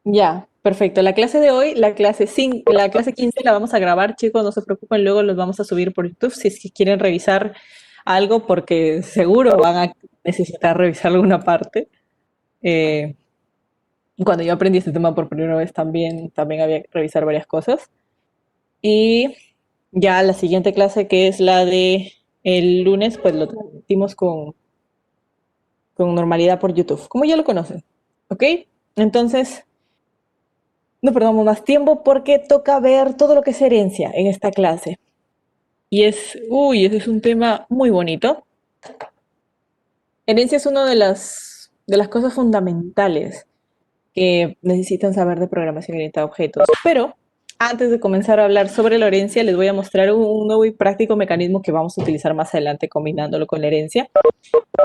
Ya, perfecto. La clase de hoy, la clase 15 la vamos a grabar, chicos, no se preocupen, luego los vamos a subir por YouTube si es que quieren revisar algo, porque seguro van a necesitar revisar alguna parte. Eh, Cuando yo aprendí este tema por primera vez también había que revisar varias cosas. Y ya la siguiente clase, que es la de el lunes, pues lo transmitimos con normalidad por YouTube, como ya lo conocen. ¿Ok? Entonces, no perdamos más tiempo porque toca ver todo lo que es herencia en esta clase. Ese es un tema muy bonito. Herencia es una de las cosas fundamentales que necesitan saber de programación orientada a objetos. Pero antes de comenzar a hablar sobre la herencia, les voy a mostrar un nuevo y práctico mecanismo que vamos a utilizar más adelante combinándolo con la herencia,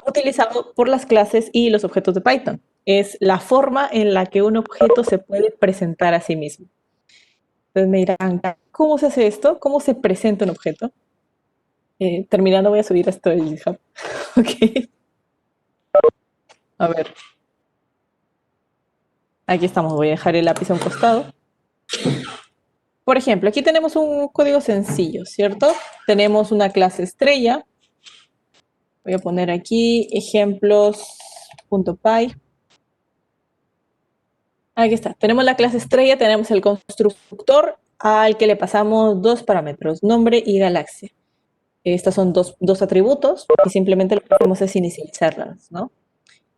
utilizado por las clases y los objetos de Python. Es la forma en la que un objeto se puede presentar a sí mismo. Entonces me dirán, ¿cómo se hace esto? ¿Cómo se presenta un objeto? Terminando voy a subir esto de GitHub. Ok, a ver, aquí estamos, voy a dejar el lápiz a un costado. Por ejemplo, aquí tenemos un código sencillo, ¿cierto? Tenemos una clase estrella. Voy a poner aquí ejemplos.py. Aquí está. Tenemos la clase estrella, tenemos el constructor al que le pasamos dos parámetros, nombre y galaxia. Estos son dos atributos y simplemente lo que hacemos es inicializarlas, ¿no?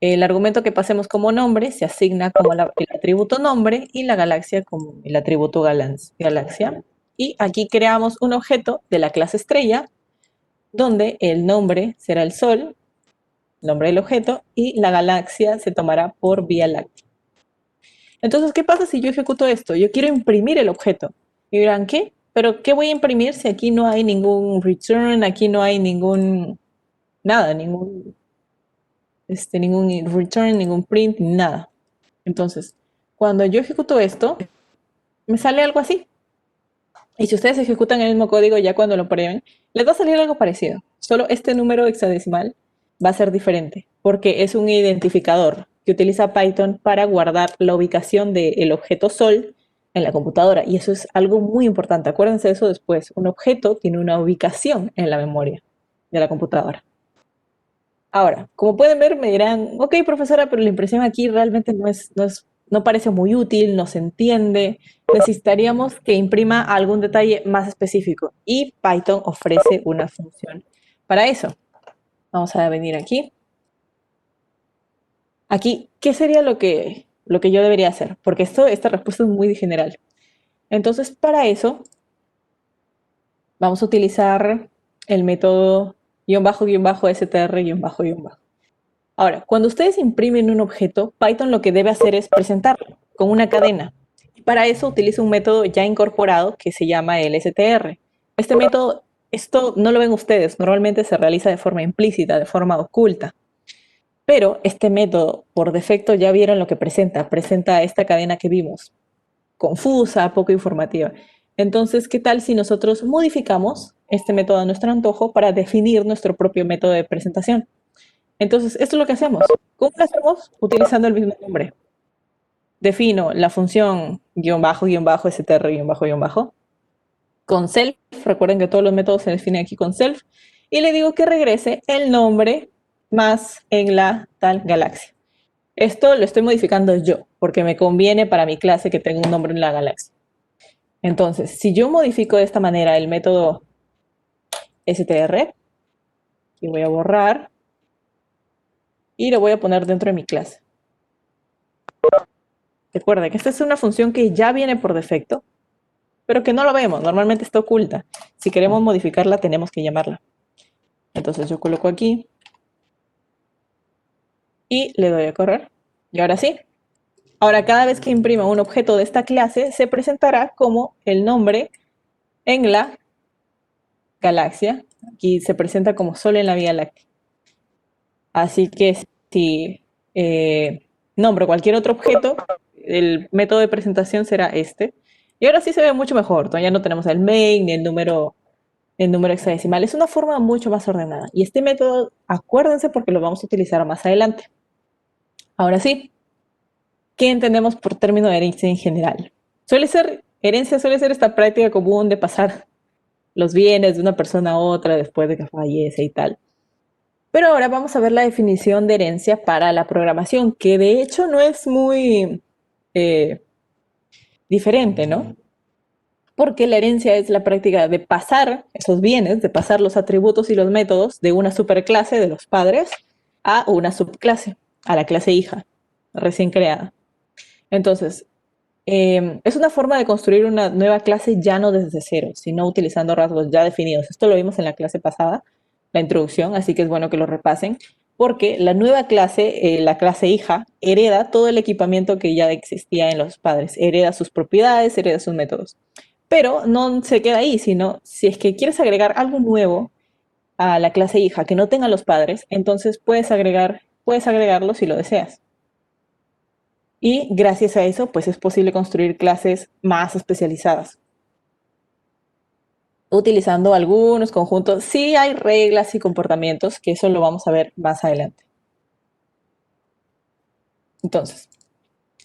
El argumento que pasemos como nombre se asigna como el atributo nombre y la galaxia como el atributo galaxia. Y aquí creamos un objeto de la clase estrella donde el nombre será el Sol, nombre del objeto, y la galaxia se tomará por Vía Láctea. Entonces, ¿qué pasa si yo ejecuto esto? Yo quiero imprimir el objeto. Y dirán, ¿qué? ¿Pero qué voy a imprimir si aquí no hay ningún return, aquí no hay nada, ningún return, ningún print, nada? Entonces, cuando yo ejecuto esto, me sale algo así. Y si ustedes ejecutan el mismo código ya cuando lo prueben, les va a salir algo parecido. Solo este número hexadecimal va a ser diferente, porque es un identificador que utiliza Python para guardar la ubicación del objeto Sol en la computadora. Y eso es algo muy importante. Acuérdense de eso después. Un objeto tiene una ubicación en la memoria de la computadora. Ahora, como pueden ver, me dirán, ok, profesora, pero la impresión aquí realmente no parece muy útil, no se entiende. Necesitaríamos que imprima algún detalle más específico y Python ofrece una función para eso. Vamos a venir aquí. Aquí, ¿qué sería lo que yo debería hacer? Porque esta respuesta es muy general. Entonces, para eso, vamos a utilizar el método guión bajo, guión bajo, str, guión bajo, guión bajo. Ahora, cuando ustedes imprimen un objeto, Python lo que debe hacer es presentarlo con una cadena. Y para eso utiliza un método ya incorporado que se llama el str. Este método, esto no lo ven ustedes, normalmente se realiza de forma implícita, de forma oculta. Pero este método, por defecto, ya vieron lo que presenta. Presenta esta cadena que vimos, confusa, poco informativa. Entonces, ¿qué tal si nosotros modificamos este método a nuestro antojo para definir nuestro propio método de presentación? Entonces, esto es lo que hacemos. ¿Cómo lo hacemos? Utilizando el mismo nombre. Defino la función guión bajo, str, guión bajo, con self. Recuerden que todos los métodos se definen aquí con self. Y le digo que regrese el nombre más en la tal galaxia. Esto lo estoy modificando yo, porque me conviene para mi clase que tenga un nombre en la galaxia. Entonces, si yo modifico de esta manera el método str, y voy a borrar, y lo voy a poner dentro de mi clase. Recuerda que esta es una función que ya viene por defecto, pero que no lo vemos, normalmente está oculta. Si queremos modificarla, tenemos que llamarla. Entonces yo coloco aquí y le doy a correr. Y ahora sí. Ahora cada vez que imprima un objeto de esta clase, se presentará como el nombre en la galaxia. Aquí se presenta como Sol en la Vía Láctea. Así que si nombro cualquier otro objeto, el método de presentación será este. Y ahora sí se ve mucho mejor. Ya no tenemos el main ni el número hexadecimal. Es una forma mucho más ordenada. Y este método, acuérdense porque lo vamos a utilizar más adelante. Ahora sí, ¿Qué entendemos por término de herencia en general? Herencia suele ser esta práctica común de pasar los bienes de una persona a otra después de que fallece y tal. Pero ahora vamos a ver la definición de herencia para la programación, que de hecho no es muy diferente, ¿no? Porque la herencia es la práctica de pasar esos bienes, de pasar los atributos y los métodos de una superclase de los padres a una subclase, a la clase hija, recién creada. Entonces, es una forma de construir una nueva clase ya no desde cero, sino utilizando rasgos ya definidos. Esto lo vimos en la clase pasada, la introducción, así que es bueno que lo repasen, porque la nueva clase, la clase hija, hereda todo el equipamiento que ya existía en los padres, hereda sus propiedades, hereda sus métodos. Pero no se queda ahí, sino si es que quieres agregar algo nuevo a la clase hija que no tenga los padres, entonces puedes agregarlo si lo deseas. Y gracias a eso, pues es posible construir clases más especializadas. Utilizando algunos conjuntos, sí hay reglas y comportamientos, que eso lo vamos a ver más adelante. Entonces,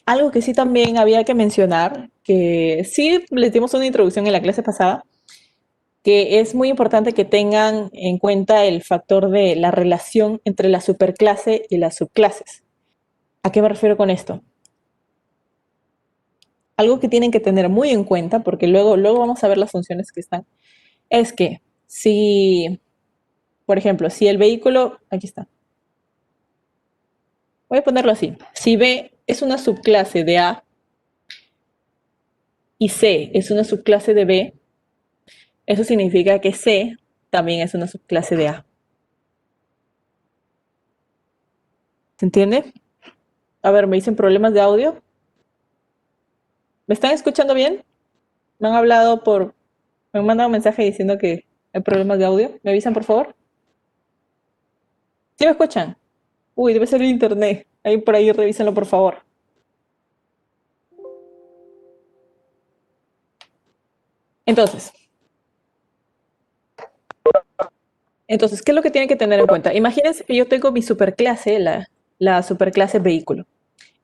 algo que sí también había que mencionar, que sí les dimos una introducción en la clase pasada, que es muy importante que tengan en cuenta el factor de la relación entre la superclase y las subclases. ¿A qué me refiero con esto? Algo que tienen que tener muy en cuenta, porque luego vamos a ver las funciones que están, es que si, por ejemplo, si el vehículo, aquí está, voy a ponerlo así, si B es una subclase de A y C es una subclase de B, eso significa que C también es una subclase de A. ¿Se entiende? A ver, me dicen problemas de audio. ¿Me están escuchando bien? Me han hablado me han mandado un mensaje diciendo que hay problemas de audio. ¿Me avisan, por favor? ¿Sí me escuchan? Uy, debe ser el internet. Ahí por ahí, revísenlo, por favor. Entonces, ¿qué es lo que tienen que tener en cuenta? Imagínense que yo tengo mi superclase, la superclase vehículo,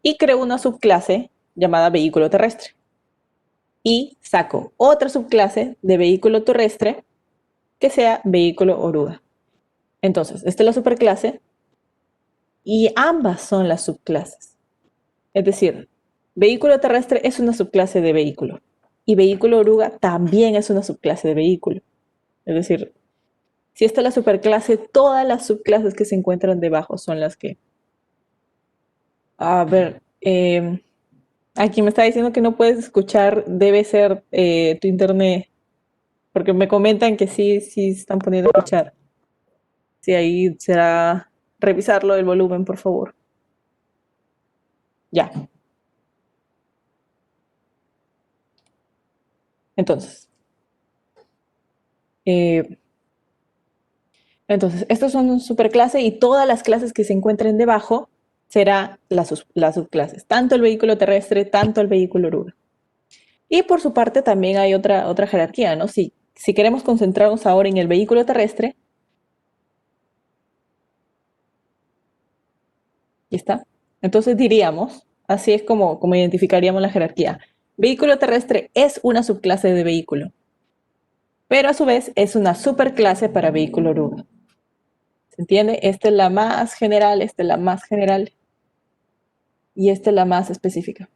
y creo una subclase llamada vehículo terrestre. Y saco otra subclase de vehículo terrestre que sea vehículo oruga. Entonces, esta es la superclase y ambas son las subclases. Es decir, vehículo terrestre es una subclase de vehículo y vehículo oruga también es una subclase de vehículo. Es decir, si esta es la superclase, todas las subclases que se encuentran debajo son las que... A ver, aquí me está diciendo que no puedes escuchar, debe ser tu internet, porque me comentan que sí están poniendo a escuchar. Sí, ahí será revisarlo el volumen, por favor. Ya. Entonces, eh, estos son un superclase y todas las clases que se encuentren debajo será las subclases, tanto el vehículo terrestre, tanto el vehículo oruga. Y por su parte también hay otra jerarquía, ¿no? Si queremos concentrarnos ahora en el vehículo terrestre, ¿y está? Entonces diríamos, así es como identificaríamos la jerarquía. Vehículo terrestre es una subclase de vehículo, pero a su vez es una superclase para vehículo oruga. ¿Se entiende? Esta es la más general, esta es la más general y esta es la más específica.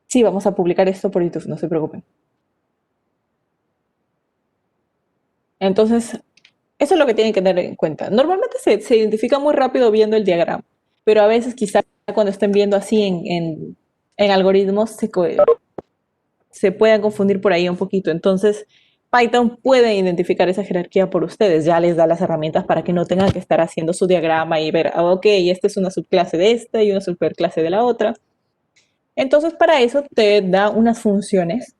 Sí, vamos a publicar esto por YouTube, no se preocupen. Entonces, eso es lo que tienen que tener en cuenta. Normalmente se identifica muy rápido viendo el diagrama, pero a veces quizás cuando estén viendo así en algoritmos se puedan confundir por ahí un poquito. Entonces, Python puede identificar esa jerarquía por ustedes, ya les da las herramientas para que no tengan que estar haciendo su diagrama y ver, ok, esta es una subclase de esta y una superclase de la otra. Entonces, para eso te da unas funciones.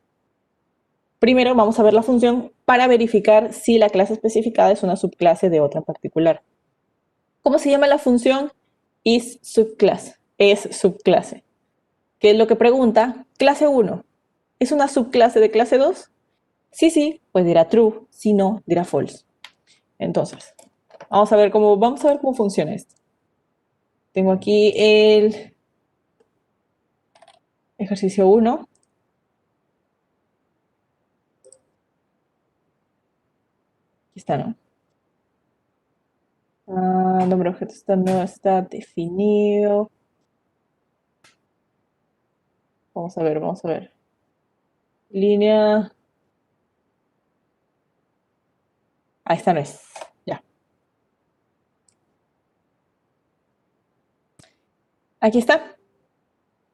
Primero vamos a ver la función para verificar si la clase especificada es una subclase de otra en particular. ¿Cómo se llama la función? IsSubclass, es subclase. ¿Qué es lo que pregunta? Clase 1, ¿es una subclase de clase 2? Sí, pues dirá true, si no, dirá false. Entonces, vamos a ver cómo funciona esto. Tengo aquí el ejercicio 1. Aquí está, ¿no? El nombre de objeto no está definido. Vamos a ver, vamos a ver. Línea. Esta no es. Ya. Aquí está.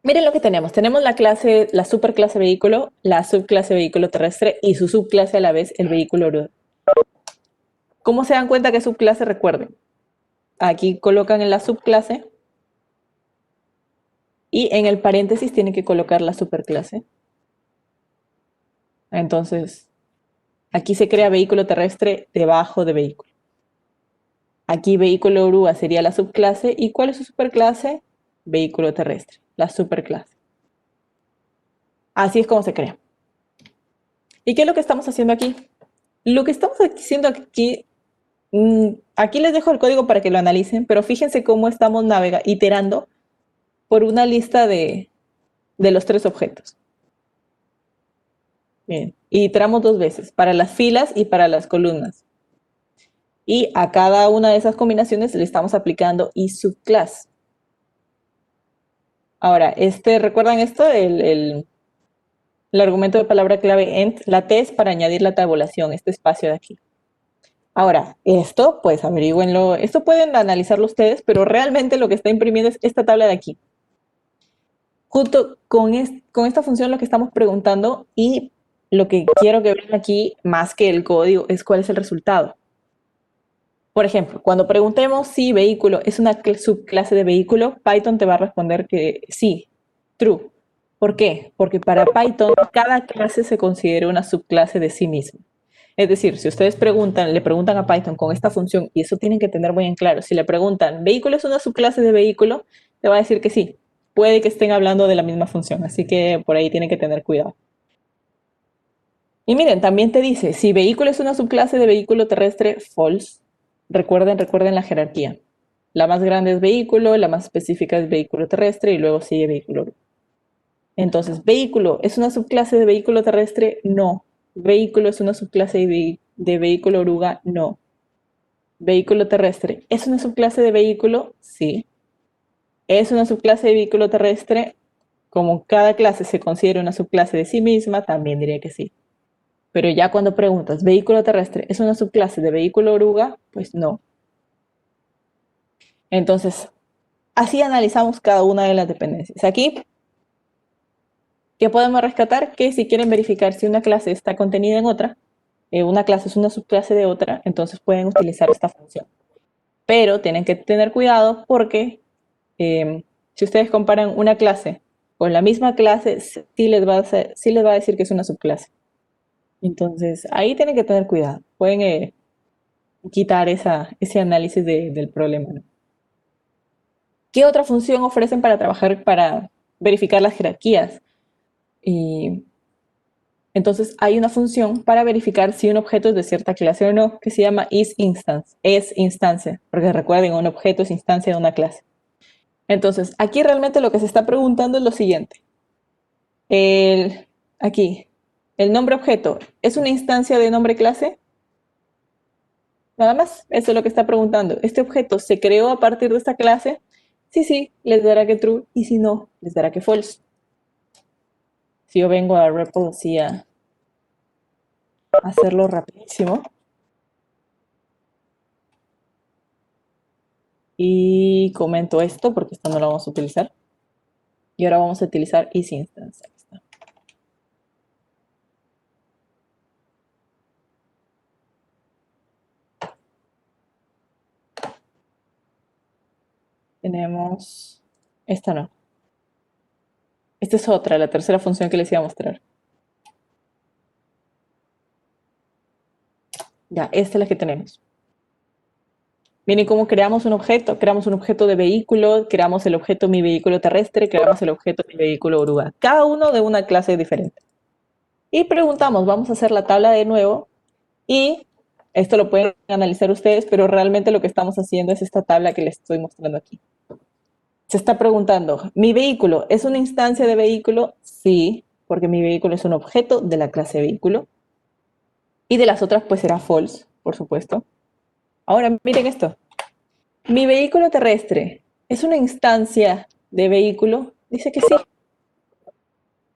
Miren lo que tenemos. Tenemos la clase, la superclase vehículo, la subclase vehículo terrestre y su subclase a la vez, el vehículo oruga. ¿Cómo se dan cuenta que subclase? Recuerden. Aquí colocan en la subclase y en el paréntesis tienen que colocar la superclase. Entonces, aquí se crea vehículo terrestre debajo de vehículo. Aquí vehículo oruga sería la subclase. ¿Y cuál es su superclase? Vehículo terrestre, la superclase. Así es como se crea. ¿Y qué es lo que estamos haciendo aquí? Lo que estamos haciendo aquí, aquí les dejo el código para que lo analicen, pero fíjense cómo estamos iterando por una lista de los tres objetos. Bien, y iteramos dos veces, para las filas y para las columnas. Y a cada una de esas combinaciones le estamos aplicando isUbClass. Ahora, ¿recuerdan esto? El argumento de palabra clave END, la T es para añadir la tabulación, este espacio de aquí. Ahora, esto, pues averígüenlo, esto pueden analizarlo ustedes, pero realmente lo que está imprimiendo es esta tabla de aquí. Junto con esta función lo que estamos preguntando y lo que quiero que vean aquí, más que el código, es cuál es el resultado. Por ejemplo, cuando preguntemos si vehículo es una subclase de vehículo, Python te va a responder que sí, true. ¿Por qué? Porque para Python cada clase se considera una subclase de sí misma. Es decir, si ustedes le preguntan a Python con esta función, y eso tienen que tener muy en claro, si le preguntan, ¿vehículo es una subclase de vehículo? Te va a decir que sí. Puede que estén hablando de la misma función, así que por ahí tienen que tener cuidado. Y miren, también te dice, si vehículo es una subclase de vehículo terrestre, false. Recuerden la jerarquía. La más grande es vehículo, la más específica es vehículo terrestre y luego sigue vehículo. Entonces, ¿vehículo es una subclase de vehículo terrestre? No. ¿Vehículo es una subclase de vehículo oruga? No. ¿Vehículo terrestre es una subclase de vehículo? Sí. ¿Es una subclase de vehículo terrestre? Como cada clase se considera una subclase de sí misma, también diría que sí. Pero ya cuando preguntas, ¿vehículo terrestre es una subclase de vehículo oruga? Pues no. Entonces, así analizamos cada una de las dependencias. Aquí, ¿qué podemos rescatar? Que si quieren verificar si una clase está contenida en otra, una clase es una subclase de otra, entonces pueden utilizar esta función. Pero tienen que tener cuidado porque si ustedes comparan una clase con la misma clase, sí les va a decir que es una subclase. Entonces, ahí tienen que tener cuidado. Pueden quitar ese análisis del problema, ¿no? ¿Qué otra función ofrecen para trabajar, para verificar las jerarquías? Y entonces hay una función para verificar si un objeto es de cierta clase o no, que se llama isInstance. Es instancia, porque recuerden, un objeto es instancia de una clase. Entonces, aquí realmente lo que se está preguntando es lo siguiente. Aquí, el nombre objeto, ¿es una instancia de nombre clase? Nada más, eso es lo que está preguntando. ¿Este objeto se creó a partir de esta clase? Sí, les dará que true, y si no, les dará que false. Si yo vengo a REPL así a hacerlo rapidísimo. Y comento esto porque esto no lo vamos a utilizar. Y ahora vamos a utilizar isInstance. Aquí está. Tenemos, esta no. Esta es otra, la tercera función que les iba a mostrar. Ya, esta es la que tenemos. Miren cómo creamos un objeto. Creamos un objeto de vehículo, creamos el objeto mi vehículo terrestre, creamos el objeto mi vehículo oruga. Cada uno de una clase diferente. Y preguntamos, vamos a hacer la tabla de nuevo. Y esto lo pueden analizar ustedes, pero realmente lo que estamos haciendo es esta tabla que les estoy mostrando aquí. Se está preguntando, ¿mi vehículo es una instancia de vehículo? Sí, porque mi vehículo es un objeto de la clase vehículo. Y de las otras, pues será false, por supuesto. Ahora, miren esto. ¿Mi vehículo terrestre es una instancia de vehículo? Dice que sí.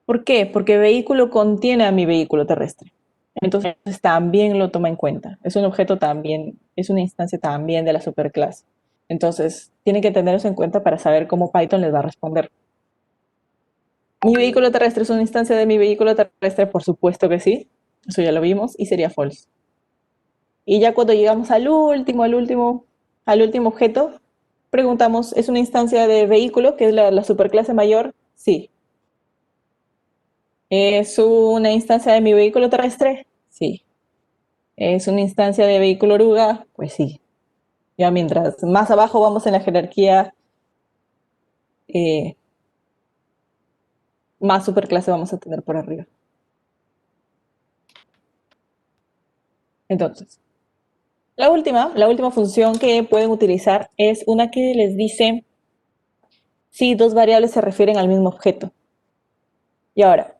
¿Por qué? Porque vehículo contiene a mi vehículo terrestre. Entonces también lo toma en cuenta. Es un objeto también, es una instancia también de la superclase. Entonces, tienen que tener eso en cuenta para saber cómo Python les va a responder. ¿Mi vehículo terrestre es una instancia de mi vehículo terrestre? Por supuesto que sí. Eso ya lo vimos y sería false. Y ya cuando llegamos al último objeto, preguntamos, ¿es una instancia de vehículo, que es la superclase mayor? Sí. ¿Es una instancia de mi vehículo terrestre? Sí. ¿Es una instancia de vehículo oruga? Pues sí. Ya mientras más abajo vamos en la jerarquía, eh, más superclase vamos a tener por arriba. Entonces, la última función que pueden utilizar es una que les dice si dos variables se refieren al mismo objeto. Y ahora,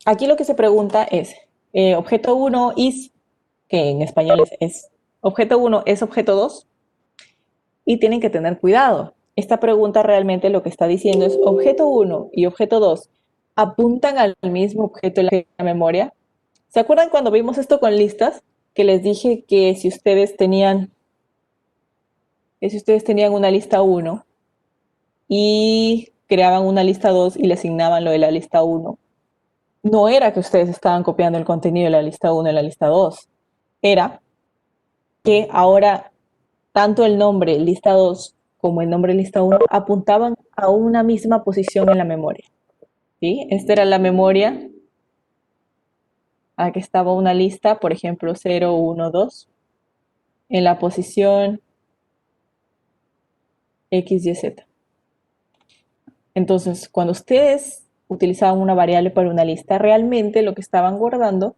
aquí lo que se pregunta es, objeto 1 is, que en español es objeto 1 es objeto 2, y tienen que tener cuidado. Esta pregunta realmente lo que está diciendo es objeto 1 y objeto 2 apuntan al mismo objeto en la memoria. ¿Se acuerdan cuando vimos esto con listas? Que les dije que si ustedes tenían una lista 1 y creaban una lista 2 y le asignaban lo de la lista 1, no era que ustedes estaban copiando el contenido de la lista 1 en la lista 2, era que ahora tanto el nombre lista 2 como el nombre lista 1 apuntaban a una misma posición en la memoria. ¿Sí? Esta era la memoria a que estaba una lista, por ejemplo, 0, 1, 2, en la posición X, Y, Z. Entonces, cuando ustedes utilizaban una variable para una lista, realmente lo que estaban guardando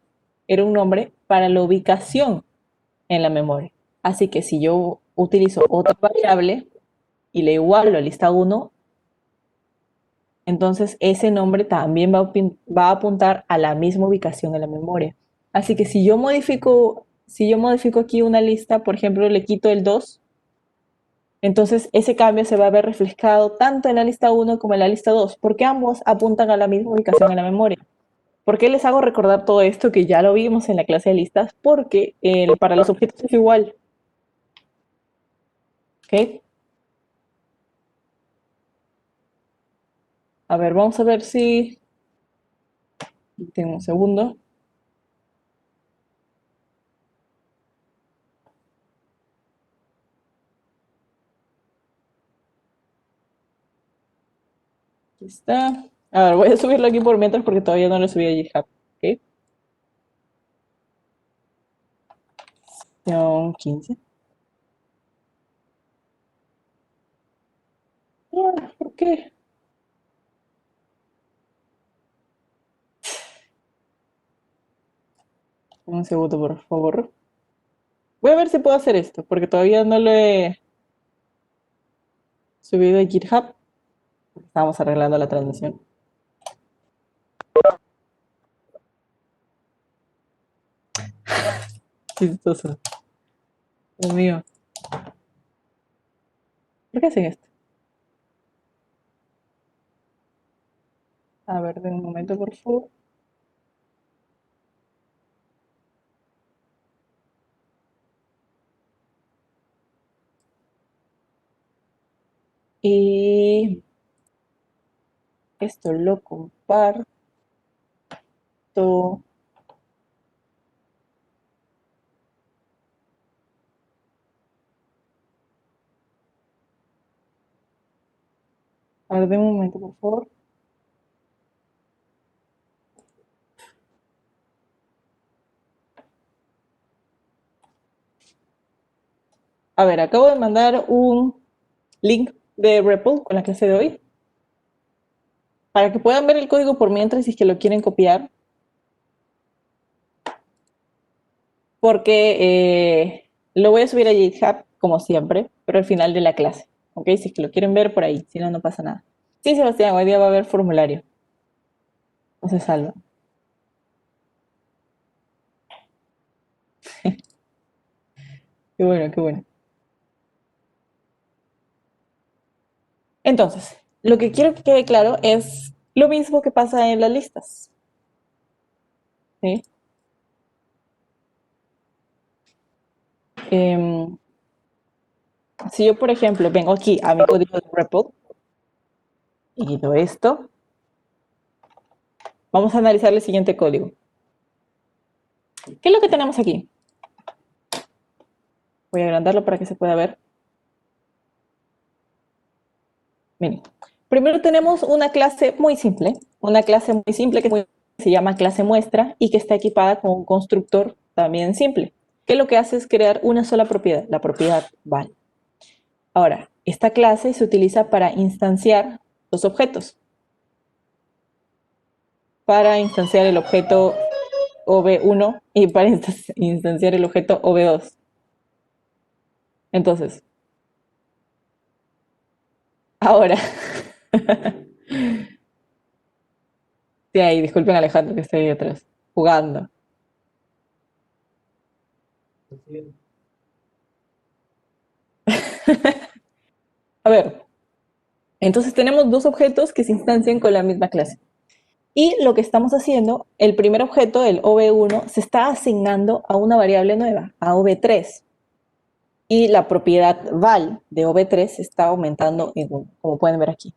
era un nombre para la ubicación en la memoria. Así que si yo utilizo otra variable y le igualo a lista 1, entonces ese nombre también va a apuntar a la misma ubicación en la memoria. Así que si yo modifico aquí una lista, por ejemplo, le quito el 2, entonces ese cambio se va a ver reflejado tanto en la lista 1 como en la lista 2, porque ambos apuntan a la misma ubicación en la memoria. ¿Por qué les hago recordar todo esto que ya lo vimos en la clase de listas? Porque para los objetos es igual. ¿Ok? A ver, vamos a ver si... Tengo un segundo. Aquí está. A ver, voy a subirlo aquí por mientras porque todavía no lo subí a GitHub. ¿Ok? Sección 15. ¿Por qué? Un segundo, por favor. Voy a ver si puedo hacer esto, porque todavía no lo he subido a GitHub. Estamos arreglando la transmisión. Chistoso. Dios mío. ¿Por qué hacen esto? A ver, den un momento, por favor. Y esto lo comparto. A ver, den un momento, por favor. A ver, acabo de mandar un link de REPL con la clase de hoy para que puedan ver el código por mientras si es que lo quieren copiar. Porque lo voy a subir a GitHub como siempre, pero al final de la clase. ¿Ok? Si es que lo quieren ver por ahí, si no, no pasa nada. Sí, Sebastián, hoy día va a haber formulario. No se salva. Qué bueno, qué bueno. Entonces, lo que quiero que quede claro es lo mismo que pasa en las listas. ¿Sí? Em, si yo, por ejemplo, vengo aquí a mi código de REPL y quito esto, vamos a analizar el siguiente código. ¿Qué es lo que tenemos aquí? Voy a agrandarlo para que se pueda ver. Miren, primero tenemos una clase muy simple que se llama clase muestra y que está equipada con un constructor también simple, que lo que hace es crear una sola propiedad, la propiedad val. Ahora, esta clase se utiliza para instanciar los objetos, para instanciar el objeto OB1 y para instanciar el objeto OB2. Entonces, ahora, sí, ahí, disculpen Alejandro que estoy ahí atrás, jugando. A ver, entonces tenemos dos objetos que se instancian con la misma clase. Y lo que estamos haciendo, el primer objeto, el OB1, se está asignando a una variable nueva, a OB3. Y la propiedad val de OB3 se está aumentando en 1, como pueden ver aquí.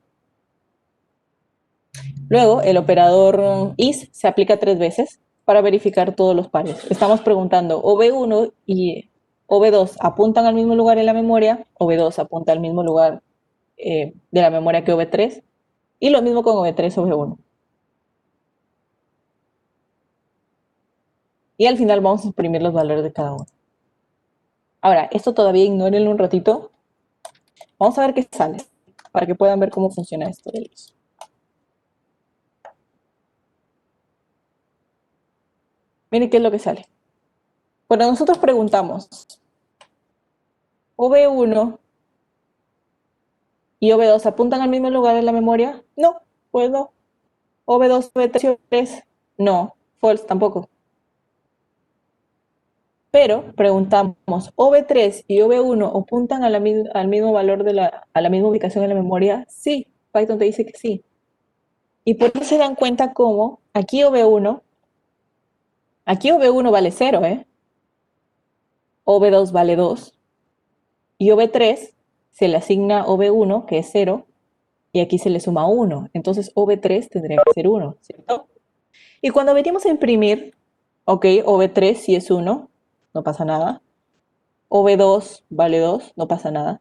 Luego, el operador is se aplica 3 veces para verificar todos los pares. Estamos preguntando, OB1 y OB2 apuntan al mismo lugar en la memoria, OB2 apunta al mismo lugar de la memoria que OB3, y lo mismo con OB3, OB1. Y al final vamos a imprimir los valores de cada uno. Ahora, esto todavía ignórenlo un ratito. Vamos a ver qué sale, para que puedan ver cómo funciona esto de ellos. Miren qué es lo que sale. Cuando nosotros preguntamos OB1 y OB2 apuntan al mismo lugar en la memoria, no, pues no. OB2, OB3, OB3, no, false tampoco. Pero preguntamos, ¿OB3 y OB1 apuntan a al mismo valor a la misma ubicación en la memoria? Sí, Python te dice que sí. Y por eso se dan cuenta cómo aquí OB1 vale 0, OB2 vale 2, y OB3 se le asigna OB1, que es 0, y aquí se le suma 1. Entonces OB3 tendría que ser 1, ¿cierto? Y cuando venimos a imprimir, ok, OB3 sí es 1, no pasa nada. OB2 vale 2, no pasa nada.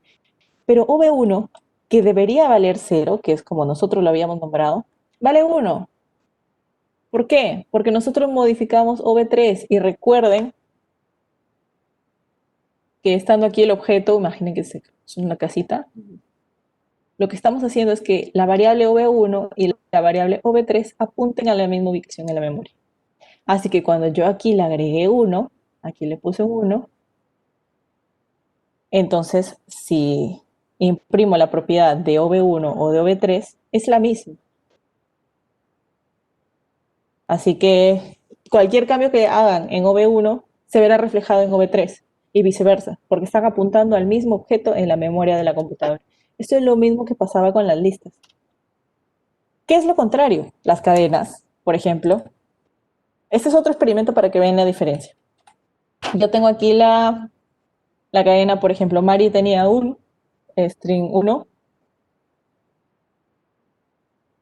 Pero OB1, que debería valer 0, que es como nosotros lo habíamos nombrado, vale 1. ¿Por qué? Porque nosotros modificamos OB3 y recuerden que estando aquí el objeto, imaginen que es una casita, lo que estamos haciendo es que la variable OB1 y la variable OB3 apunten a la misma ubicación en la memoria. Así que cuando yo aquí le agregué 1, aquí le puse un 1, entonces si imprimo la propiedad de OB1 o de OB3, es la misma. Así que cualquier cambio que hagan en OB1 se verá reflejado en OB3 y viceversa, porque están apuntando al mismo objeto en la memoria de la computadora. Esto es lo mismo que pasaba con las listas. ¿Qué es lo contrario? Las cadenas, por ejemplo. Este es otro experimento para que vean la diferencia. Yo tengo aquí la cadena, por ejemplo, Mari tenía un string 1,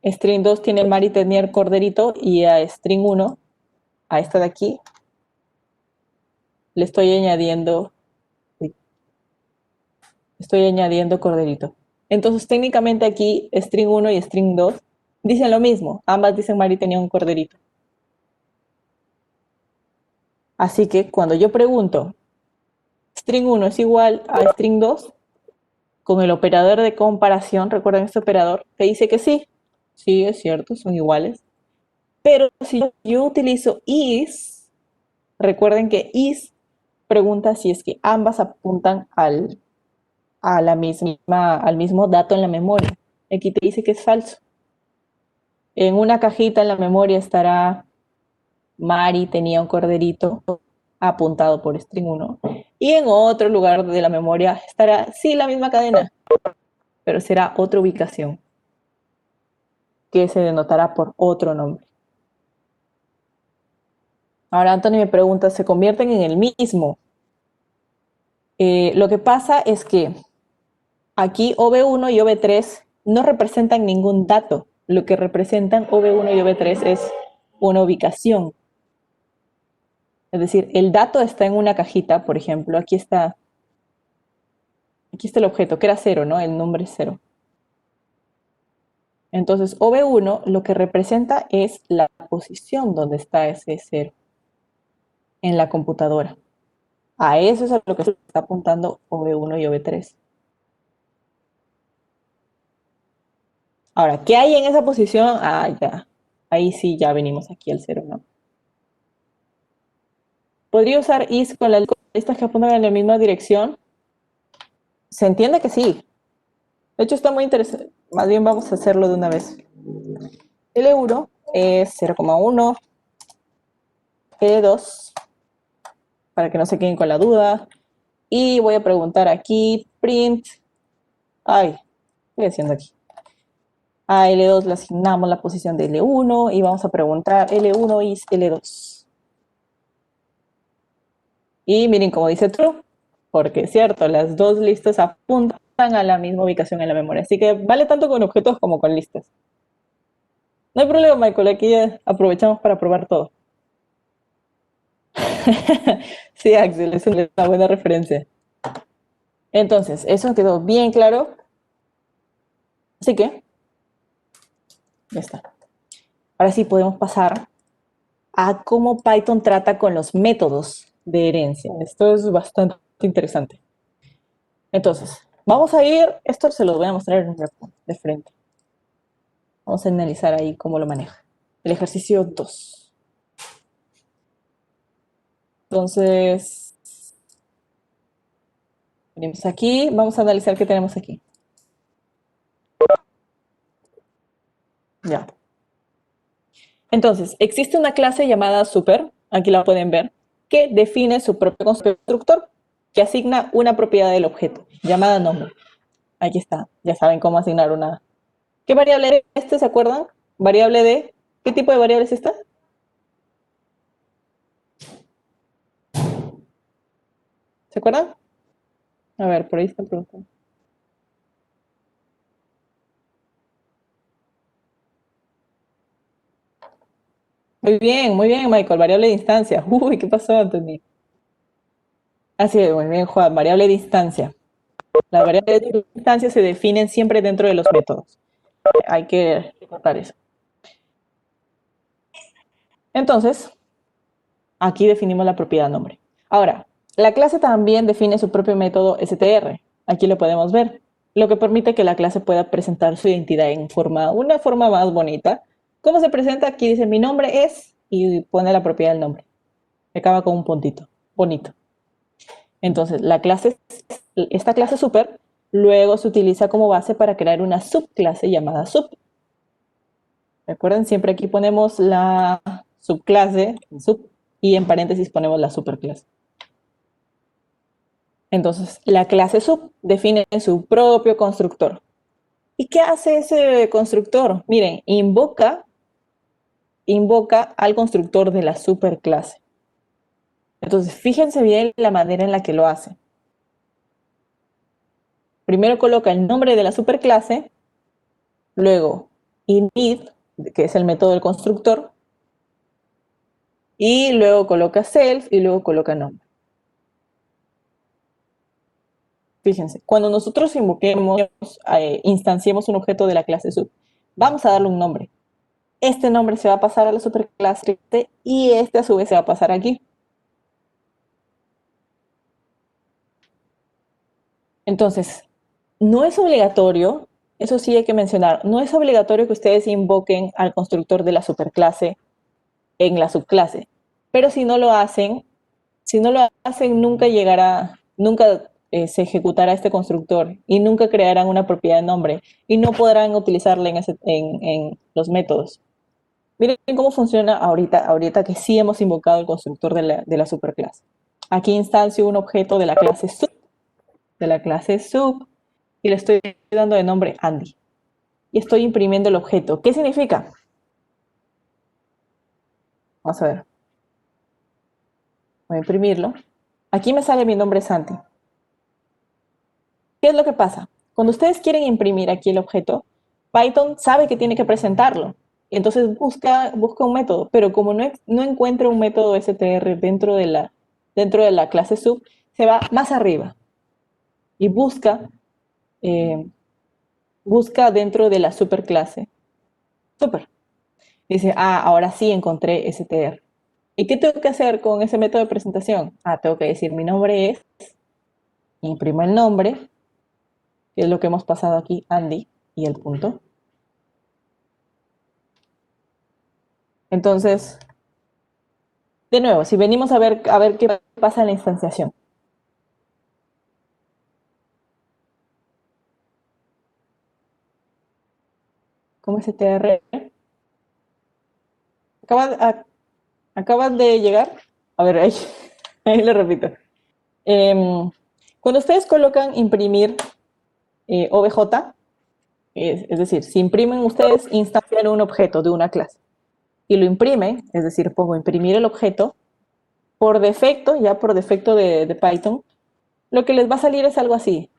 string 2 tiene Mari tenía el corderito y a string 1, a esta de aquí, le estoy añadiendo corderito. Entonces técnicamente aquí string 1 y string 2 dicen lo mismo, ambas dicen Mari tenía un corderito. Así que cuando yo pregunto string 1 es igual a string 2, con el operador de comparación, recuerden este operador, que dice que sí, sí es cierto, son iguales. Pero si yo utilizo is, recuerden que is pregunta si es que ambas apuntan a al mismo dato en la memoria. Aquí te dice que es falso. En una cajita en la memoria estará Mari tenía un corderito apuntado por string 1. Y en otro lugar de la memoria estará, sí, la misma cadena, pero será otra ubicación que se denotará por otro nombre. Ahora Anthony me pregunta, ¿se convierten en el mismo? Lo que pasa es que aquí OV1 y OV3 no representan ningún dato. Lo que representan OV1 y OV3 es una ubicación. Es decir, el dato está en una cajita, por ejemplo, aquí está el objeto, que era 0, ¿no? El nombre es 0. Entonces, OV1 lo que representa es la posición donde está ese 0 en la computadora. A eso es a lo que se está apuntando OV1 y OV3. Ahora, ¿qué hay en esa posición? Ah, ya. Ahí sí, ya venimos aquí al 0, ¿no? ¿Podría usar is con las listas que apuntan en la misma dirección? Se entiende que sí. De hecho, está muy interesante. Más bien vamos a hacerlo de una vez. El euro es 0,1, P2, para que no se queden con la duda. Y voy a preguntar aquí, print. Ay, ¿qué estoy haciendo aquí? A L2 le asignamos la posición de L1 y vamos a preguntar L1 is L2. Y miren cómo dice true, porque es cierto, las dos listas apuntan a la misma ubicación en la memoria. Así que vale tanto con objetos como con listas. No hay problema, Michael, aquí ya aprovechamos para probar todo. Sí, Axel, es una buena referencia. Entonces, eso quedó bien claro. Así que, ya está. Ahora sí podemos pasar a cómo Python trata con los métodos de herencia. Esto es bastante interesante. Entonces, vamos a ir, esto se lo voy a mostrar en un repo de frente. Vamos a analizar ahí cómo lo maneja. El ejercicio 2. Entonces, venimos aquí, vamos a analizar qué tenemos aquí. Ya. Entonces, existe una clase llamada super, aquí la pueden ver, que define su propio constructor, que asigna una propiedad del objeto, llamada nombre. Aquí está, ya saben cómo asignar una. ¿Qué variable es este? ¿Se acuerdan? Variable de. ¿Qué tipo de variable es esta? ¿Se acuerdan? A ver, por ahí están preguntando. Muy bien, Michael. Variable de instancia. Uy, ¿qué pasó, Anthony? Así es, muy bien, Juan. Variable de instancia. Las variables de instancia se definen siempre dentro de los métodos. Hay que recordar eso. Entonces, aquí definimos la propiedad nombre. Ahora, la clase también define su propio método str. Aquí lo podemos ver, lo que permite que la clase pueda presentar su identidad en una forma más bonita. ¿Cómo se presenta? Aquí dice mi nombre es y pone la propiedad del nombre. Acaba con un puntito, bonito. Entonces, esta clase super luego se utiliza como base para crear una subclase llamada sub. Recuerden, siempre aquí ponemos la subclase, sub, y en paréntesis ponemos la superclase. Entonces, la clase sub define su propio constructor. ¿Y qué hace ese constructor? Miren, invoca al constructor de la superclase. Entonces, fíjense bien la manera en la que lo hace. Primero coloca el nombre de la superclase, luego init, que es el método del constructor, y luego coloca self y luego coloca nombre. Fíjense, cuando nosotros instanciemos un objeto de la clase sub, vamos a darle un nombre. Este nombre se va a pasar a la superclase y este a su vez se va a pasar aquí. Entonces, no es obligatorio, eso sí hay que mencionar, no es obligatorio que ustedes invoquen al constructor de la superclase en la subclase, pero si no lo hacen, nunca se ejecutará este constructor y nunca crearán una propiedad de nombre y no podrán utilizarla en los métodos. Miren cómo funciona ahorita que sí hemos invocado el constructor de la superclase. Aquí instancio un objeto de la clase sub, y le estoy dando de nombre Andy. Y estoy imprimiendo el objeto. ¿Qué significa? Vamos a ver. Voy a imprimirlo. Aquí me sale mi nombre Santi. ¿Qué es lo que pasa? Cuando ustedes quieren imprimir aquí el objeto, Python sabe que tiene que presentarlo. Y entonces busca un método, pero como no encuentra un método str dentro de la clase sub, se va más arriba y eh, busca dentro de la superclase super. Dice, ahora sí encontré str. ¿Y qué tengo que hacer con ese método de presentación? Tengo que decir mi nombre es, imprimo el nombre, que es lo que hemos pasado aquí, Andy, y el punto. Entonces, de nuevo, si venimos a ver qué pasa en la instanciación. ¿Cómo es str? Acabas de llegar. A ver, ahí lo repito. Cuando ustedes colocan imprimir obj, es decir, si imprimen ustedes, instancian un objeto de una clase y lo imprimen, es decir, pongo imprimir el objeto, por defecto, ya por defecto de Python, lo que les va a salir es algo así: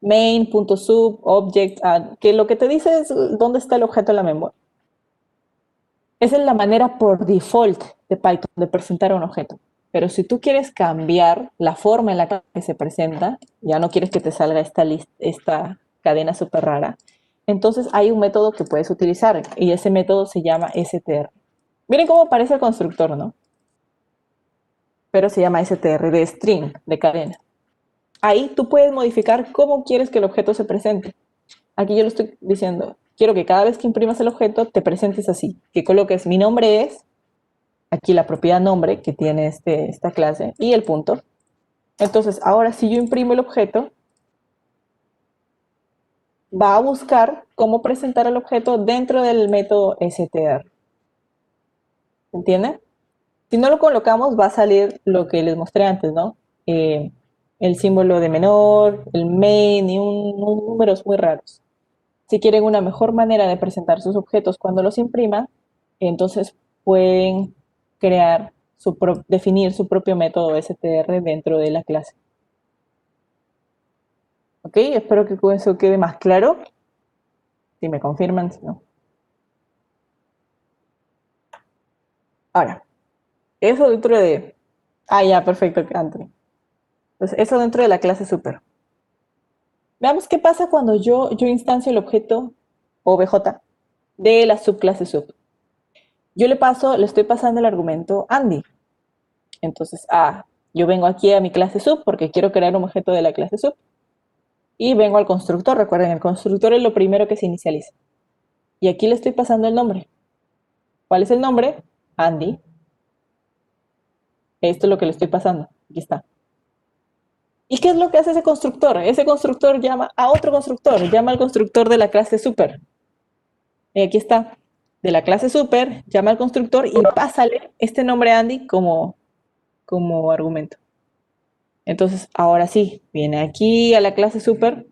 main.sub object add, que lo que te dice es dónde está el objeto en la memoria. Esa es la manera por default de Python de presentar un objeto. Pero si tú quieres cambiar la forma en la que se presenta, ya no quieres que te salga esta cadena súper rara, entonces hay un método que puedes utilizar y ese método se llama str. Miren cómo aparece el constructor, ¿no? Pero se llama str de string, de cadena. Ahí tú puedes modificar cómo quieres que el objeto se presente. Aquí yo lo estoy diciendo, quiero que cada vez que imprimas el objeto te presentes así, que coloques mi nombre es, aquí la propiedad nombre que tiene esta clase y el punto. Entonces, ahora si yo imprimo el objeto, va a buscar cómo presentar el objeto dentro del método str. ¿Se entiende? Si no lo colocamos, va a salir lo que les mostré antes, ¿no? El símbolo de menor, el main y números muy raros. Si quieren una mejor manera de presentar sus objetos cuando los impriman, entonces pueden definir su propio método str dentro de la clase. ¿Ok? Espero que con eso quede más claro. Si me confirman, si no. Ahora, eso dentro de... ya, perfecto, Anthony. Entonces, eso dentro de la clase super. Veamos qué pasa cuando yo instancio el objeto obj de la subclase sub. Yo le estoy pasando el argumento Andy. Entonces, yo vengo aquí a mi clase sub porque quiero crear un objeto de la clase sub. Y vengo al constructor. Recuerden, el constructor es lo primero que se inicializa. Y aquí le estoy pasando el nombre. ¿Cuál es el nombre? Andy. Esto es lo que le estoy pasando. Aquí está. ¿Y qué es lo que hace ese constructor? Ese constructor llama a otro constructor, llama al constructor de la clase super. Y aquí está. De la clase super, llama al constructor y pásale este nombre Andy como argumento. Entonces, ahora sí, viene aquí a la clase super,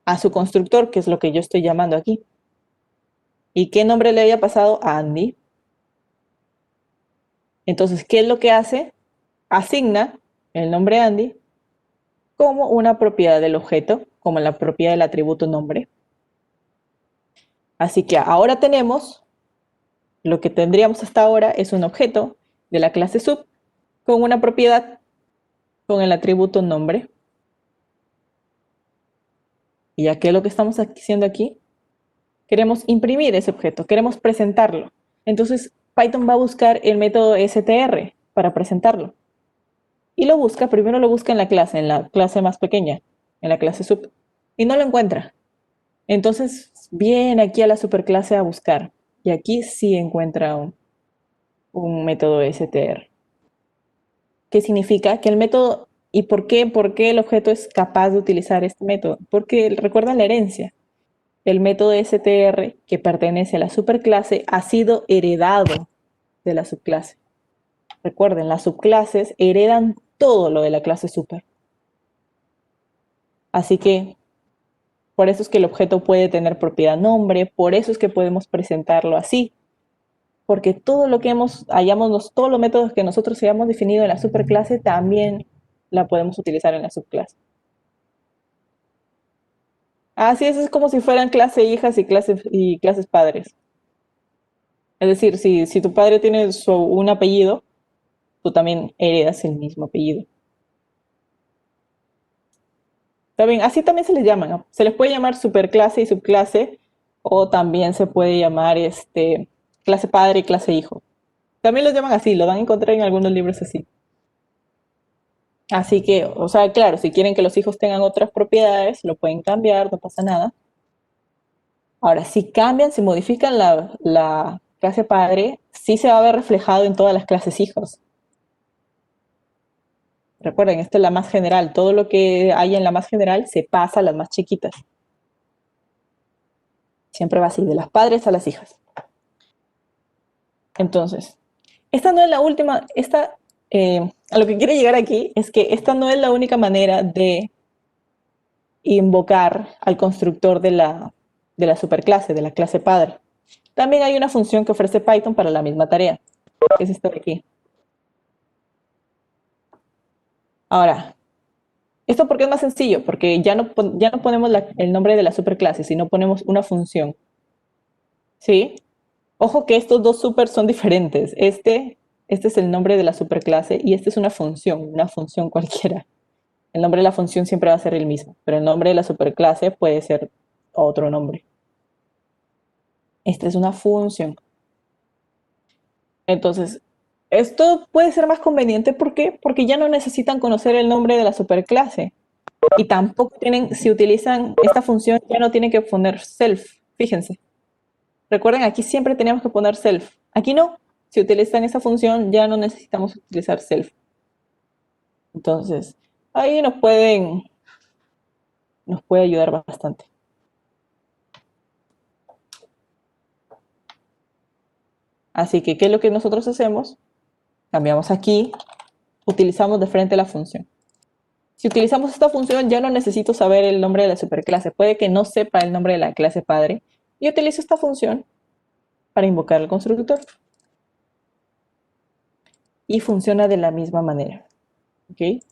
a su constructor, que es lo que yo estoy llamando aquí. ¿Y qué nombre le había pasado? A Andy. Entonces, ¿qué es lo que hace? Asigna el nombre Andy como una propiedad del objeto, como la propiedad del atributo nombre. Así que ahora tenemos, lo que tendríamos hasta ahora es un objeto de la clase sub con una propiedad con el atributo nombre. ¿Y ya qué es lo que estamos haciendo aquí? Queremos imprimir ese objeto, queremos presentarlo. Entonces, Python va a buscar el método str para presentarlo. Y primero lo busca en la clase más pequeña, en la clase sub, y no lo encuentra. Entonces, viene aquí a la superclase a buscar, y aquí sí encuentra un método str. ¿Qué significa? Que el método ¿Y por qué? ¿Por qué el objeto es capaz de utilizar este método? Porque recuerdan la herencia. El método str que pertenece a la superclase ha sido heredado de la subclase. Recuerden, las subclases heredan todo lo de la clase super. Así que por eso es que el objeto puede tener propiedad nombre, por eso es que podemos presentarlo así, porque todo lo que todos los métodos que nosotros hayamos definido en la superclase también la podemos utilizar en la subclase. Así es como si fueran clase hijas y clases padres. Es decir, si tu padre tiene un apellido, tú también heredas el mismo apellido. También, así también se les llaman, ¿no? Se les puede llamar superclase y subclase, o también se puede llamar clase padre y clase hijo. También los llaman así, lo van a encontrar en algunos libros así. Así que, o sea, claro, si quieren que los hijos tengan otras propiedades, lo pueden cambiar, no pasa nada. Ahora, si cambian, si modifican la clase padre, sí se va a ver reflejado en todas las clases hijos. Recuerden, esta es la más general. Todo lo que hay en la más general se pasa a las más chiquitas. Siempre va así, de las padres a las hijas. Entonces, esta no es la última, a lo que quiero llegar aquí es que esta no es la única manera de invocar al constructor de la superclase, de la clase padre. También hay una función que ofrece Python para la misma tarea, que es esta de aquí. Ahora, ¿esto por qué es más sencillo? Porque ya no ponemos el nombre de la superclase, sino ponemos una función. ¿Sí? Ojo que estos dos super son diferentes. Este es el nombre de la superclase y esta es una función cualquiera. El nombre de la función siempre va a ser el mismo, pero el nombre de la superclase puede ser otro nombre. Esta es una función. Entonces, esto puede ser más conveniente, ¿por qué? Porque ya no necesitan conocer el nombre de la superclase. Y tampoco si utilizan esta función, ya no tienen que poner self. Fíjense. Recuerden, aquí siempre teníamos que poner self. Aquí no. Si utilizan esa función, ya no necesitamos utilizar self. Entonces, ahí nos puede ayudar bastante. Así que, ¿qué es lo que nosotros hacemos? Cambiamos aquí, utilizamos de frente la función. Si utilizamos esta función, ya no necesito saber el nombre de la superclase. Puede que no sepa el nombre de la clase padre. Y utilizo esta función para invocar al constructor. Y funciona de la misma manera. ¿Ok?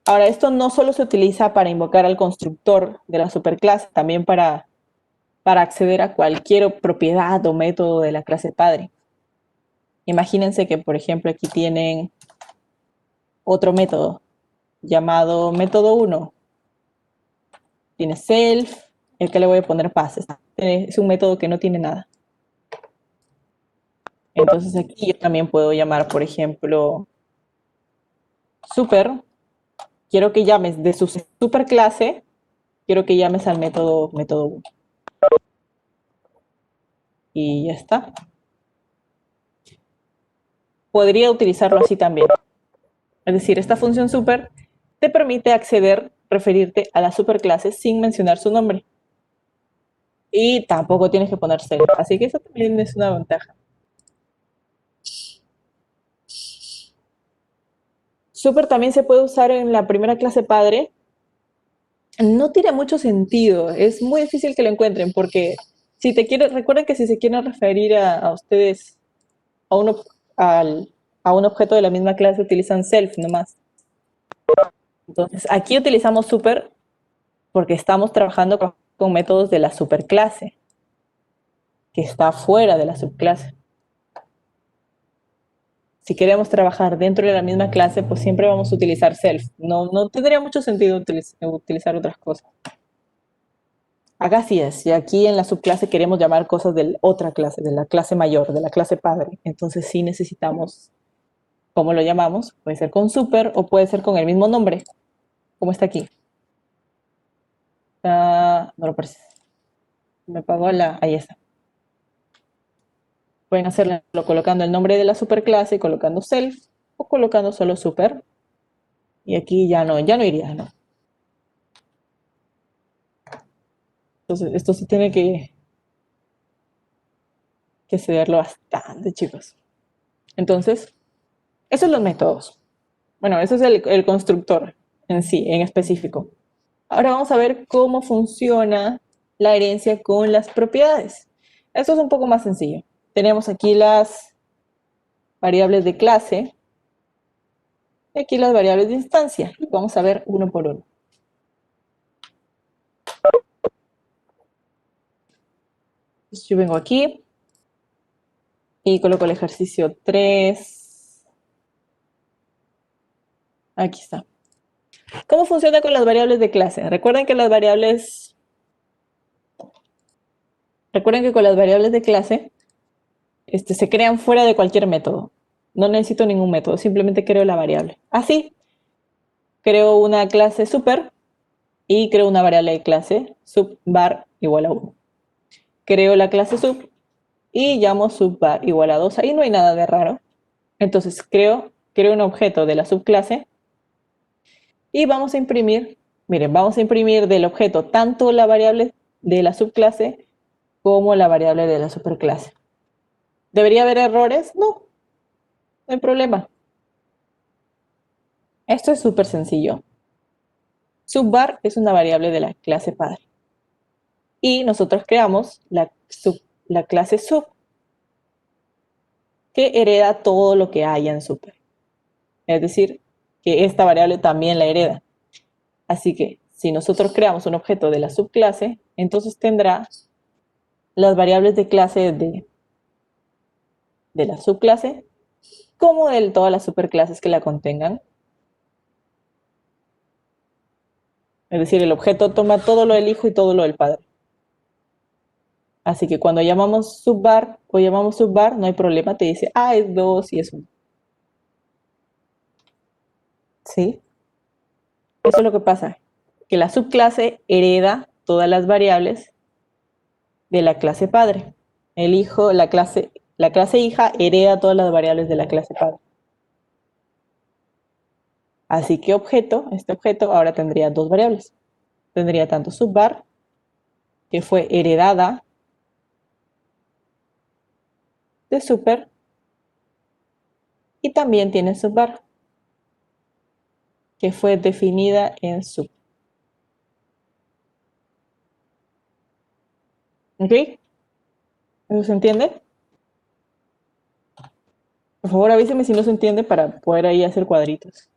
Ahora, esto no solo se utiliza para invocar al constructor de la superclase, también para acceder a cualquier propiedad o método de la clase padre. Imagínense que, por ejemplo, aquí tienen otro método llamado método 1. Tiene self, el que le voy a poner pass. Es un método que no tiene nada. Entonces aquí yo también puedo llamar, por ejemplo, super. Quiero que llames de su superclase, quiero que llames al método 1. Y ya está. Podría utilizarlo así también. Es decir, esta función super te permite acceder, referirte a la superclase sin mencionar su nombre. Y tampoco tienes que poner self. Así que eso también es una ventaja. Super también se puede usar en la primera clase padre. No tiene mucho sentido. Es muy difícil que lo encuentren porque recuerden que si se quieren referir a ustedes a, a un objeto de la misma clase utilizan self nomás. Entonces aquí utilizamos super porque estamos trabajando con métodos de la superclase que está fuera de la subclase. Si queremos trabajar dentro de la misma clase, pues siempre vamos a utilizar self. No tendría mucho sentido utilizar otras cosas. Acá sí es, y aquí en la subclase queremos llamar cosas de otra clase, de la clase mayor, de la clase padre. Entonces sí necesitamos, ¿cómo lo llamamos? Puede ser con super o puede ser con el mismo nombre, como está aquí. No lo parece. Me apagó ahí está. Pueden hacerlo colocando el nombre de la superclase, colocando self o colocando solo super. Y aquí ya no iría, ¿no? Entonces, esto sí tiene que cederlo bastante, chicos. Entonces, esos son los métodos. Bueno, eso es el constructor en sí, en específico. Ahora vamos a ver cómo funciona la herencia con las propiedades. Esto es un poco más sencillo. Tenemos aquí las variables de clase y aquí las variables de instancia. Vamos a ver uno por uno. Entonces yo vengo aquí y coloco el ejercicio 3. Aquí está. ¿Cómo funciona con las variables de clase? Recuerden que con las variables de clase se crean fuera de cualquier método. No necesito ningún método, simplemente creo la variable. Así, creo una clase super y creo una variable de clase subvar igual a 1. Creo la clase sub y llamo subvar igual a 2. Ahí no hay nada de raro. Entonces creo un objeto de la subclase y vamos a imprimir, miren, vamos a imprimir del objeto tanto la variable de la subclase como la variable de la superclase. ¿Debería haber errores? No, no hay problema. Esto es súper sencillo. Subvar es una variable de la clase padre. Y nosotros creamos la clase sub, que hereda todo lo que haya en super. Es decir, que esta variable también la hereda. Así que si nosotros creamos un objeto de la subclase, entonces tendrá las variables de clase de la subclase como de todas las superclases que la contengan. Es decir, el objeto toma todo lo del hijo y todo lo del padre. Así que cuando llamamos subvar o llamamos subvar, no hay problema, te dice, es 2 y es 1. ¿Sí? Eso es lo que pasa, que la subclase hereda todas las variables de la clase padre. El hijo, la clase hija hereda todas las variables de la clase padre. Así que este objeto ahora tendría dos variables. Tendría tanto subvar, que fue heredada de super, y también tiene subvar, que fue definida en sub. ¿Ok? ¿Eso se entiende? Por favor, avíseme si no se entiende para poder ahí hacer cuadritos.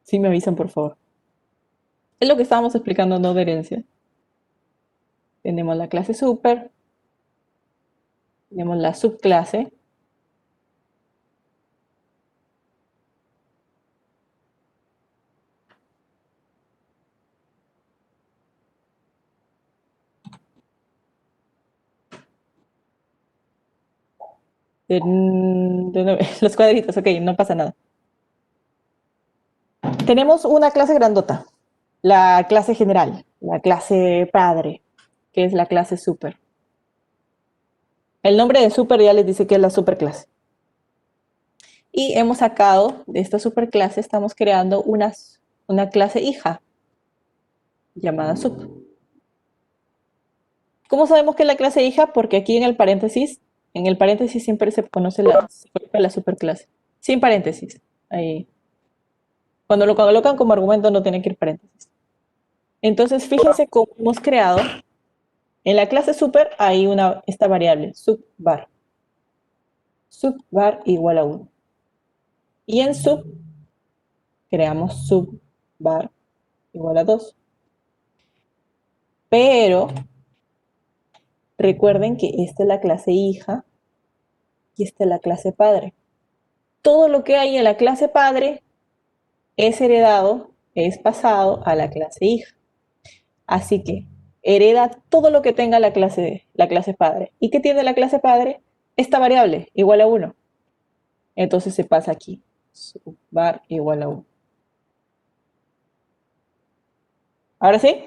Sí, me avisan, por favor. Es lo que estábamos explicando, no de herencia. Tenemos la clase super, tenemos la subclase, los cuadritos, ok, no pasa nada. Tenemos una clase grandota, la clase general, la clase padre, que es la clase super. El nombre de super ya les dice que es la superclase. Y hemos sacado de esta superclase, estamos creando una clase hija llamada sub. ¿Cómo sabemos que es la clase hija? Porque aquí en el paréntesis siempre se conoce la superclase. Sin paréntesis. Ahí. Cuando lo colocan como argumento no tiene que ir paréntesis. Entonces, fíjense cómo hemos creado. En la clase super hay esta variable, subvar. Subvar igual a 1. Y en sub creamos subvar igual a 2. Pero recuerden que esta es la clase hija y esta es la clase padre. Todo lo que hay en la clase padre es heredado, es pasado a la clase hija. Así que hereda todo lo que tenga la clase padre. ¿Y qué tiene la clase padre? Esta variable, igual a 1. Entonces se pasa aquí, subvar igual a 1. ¿Ahora sí?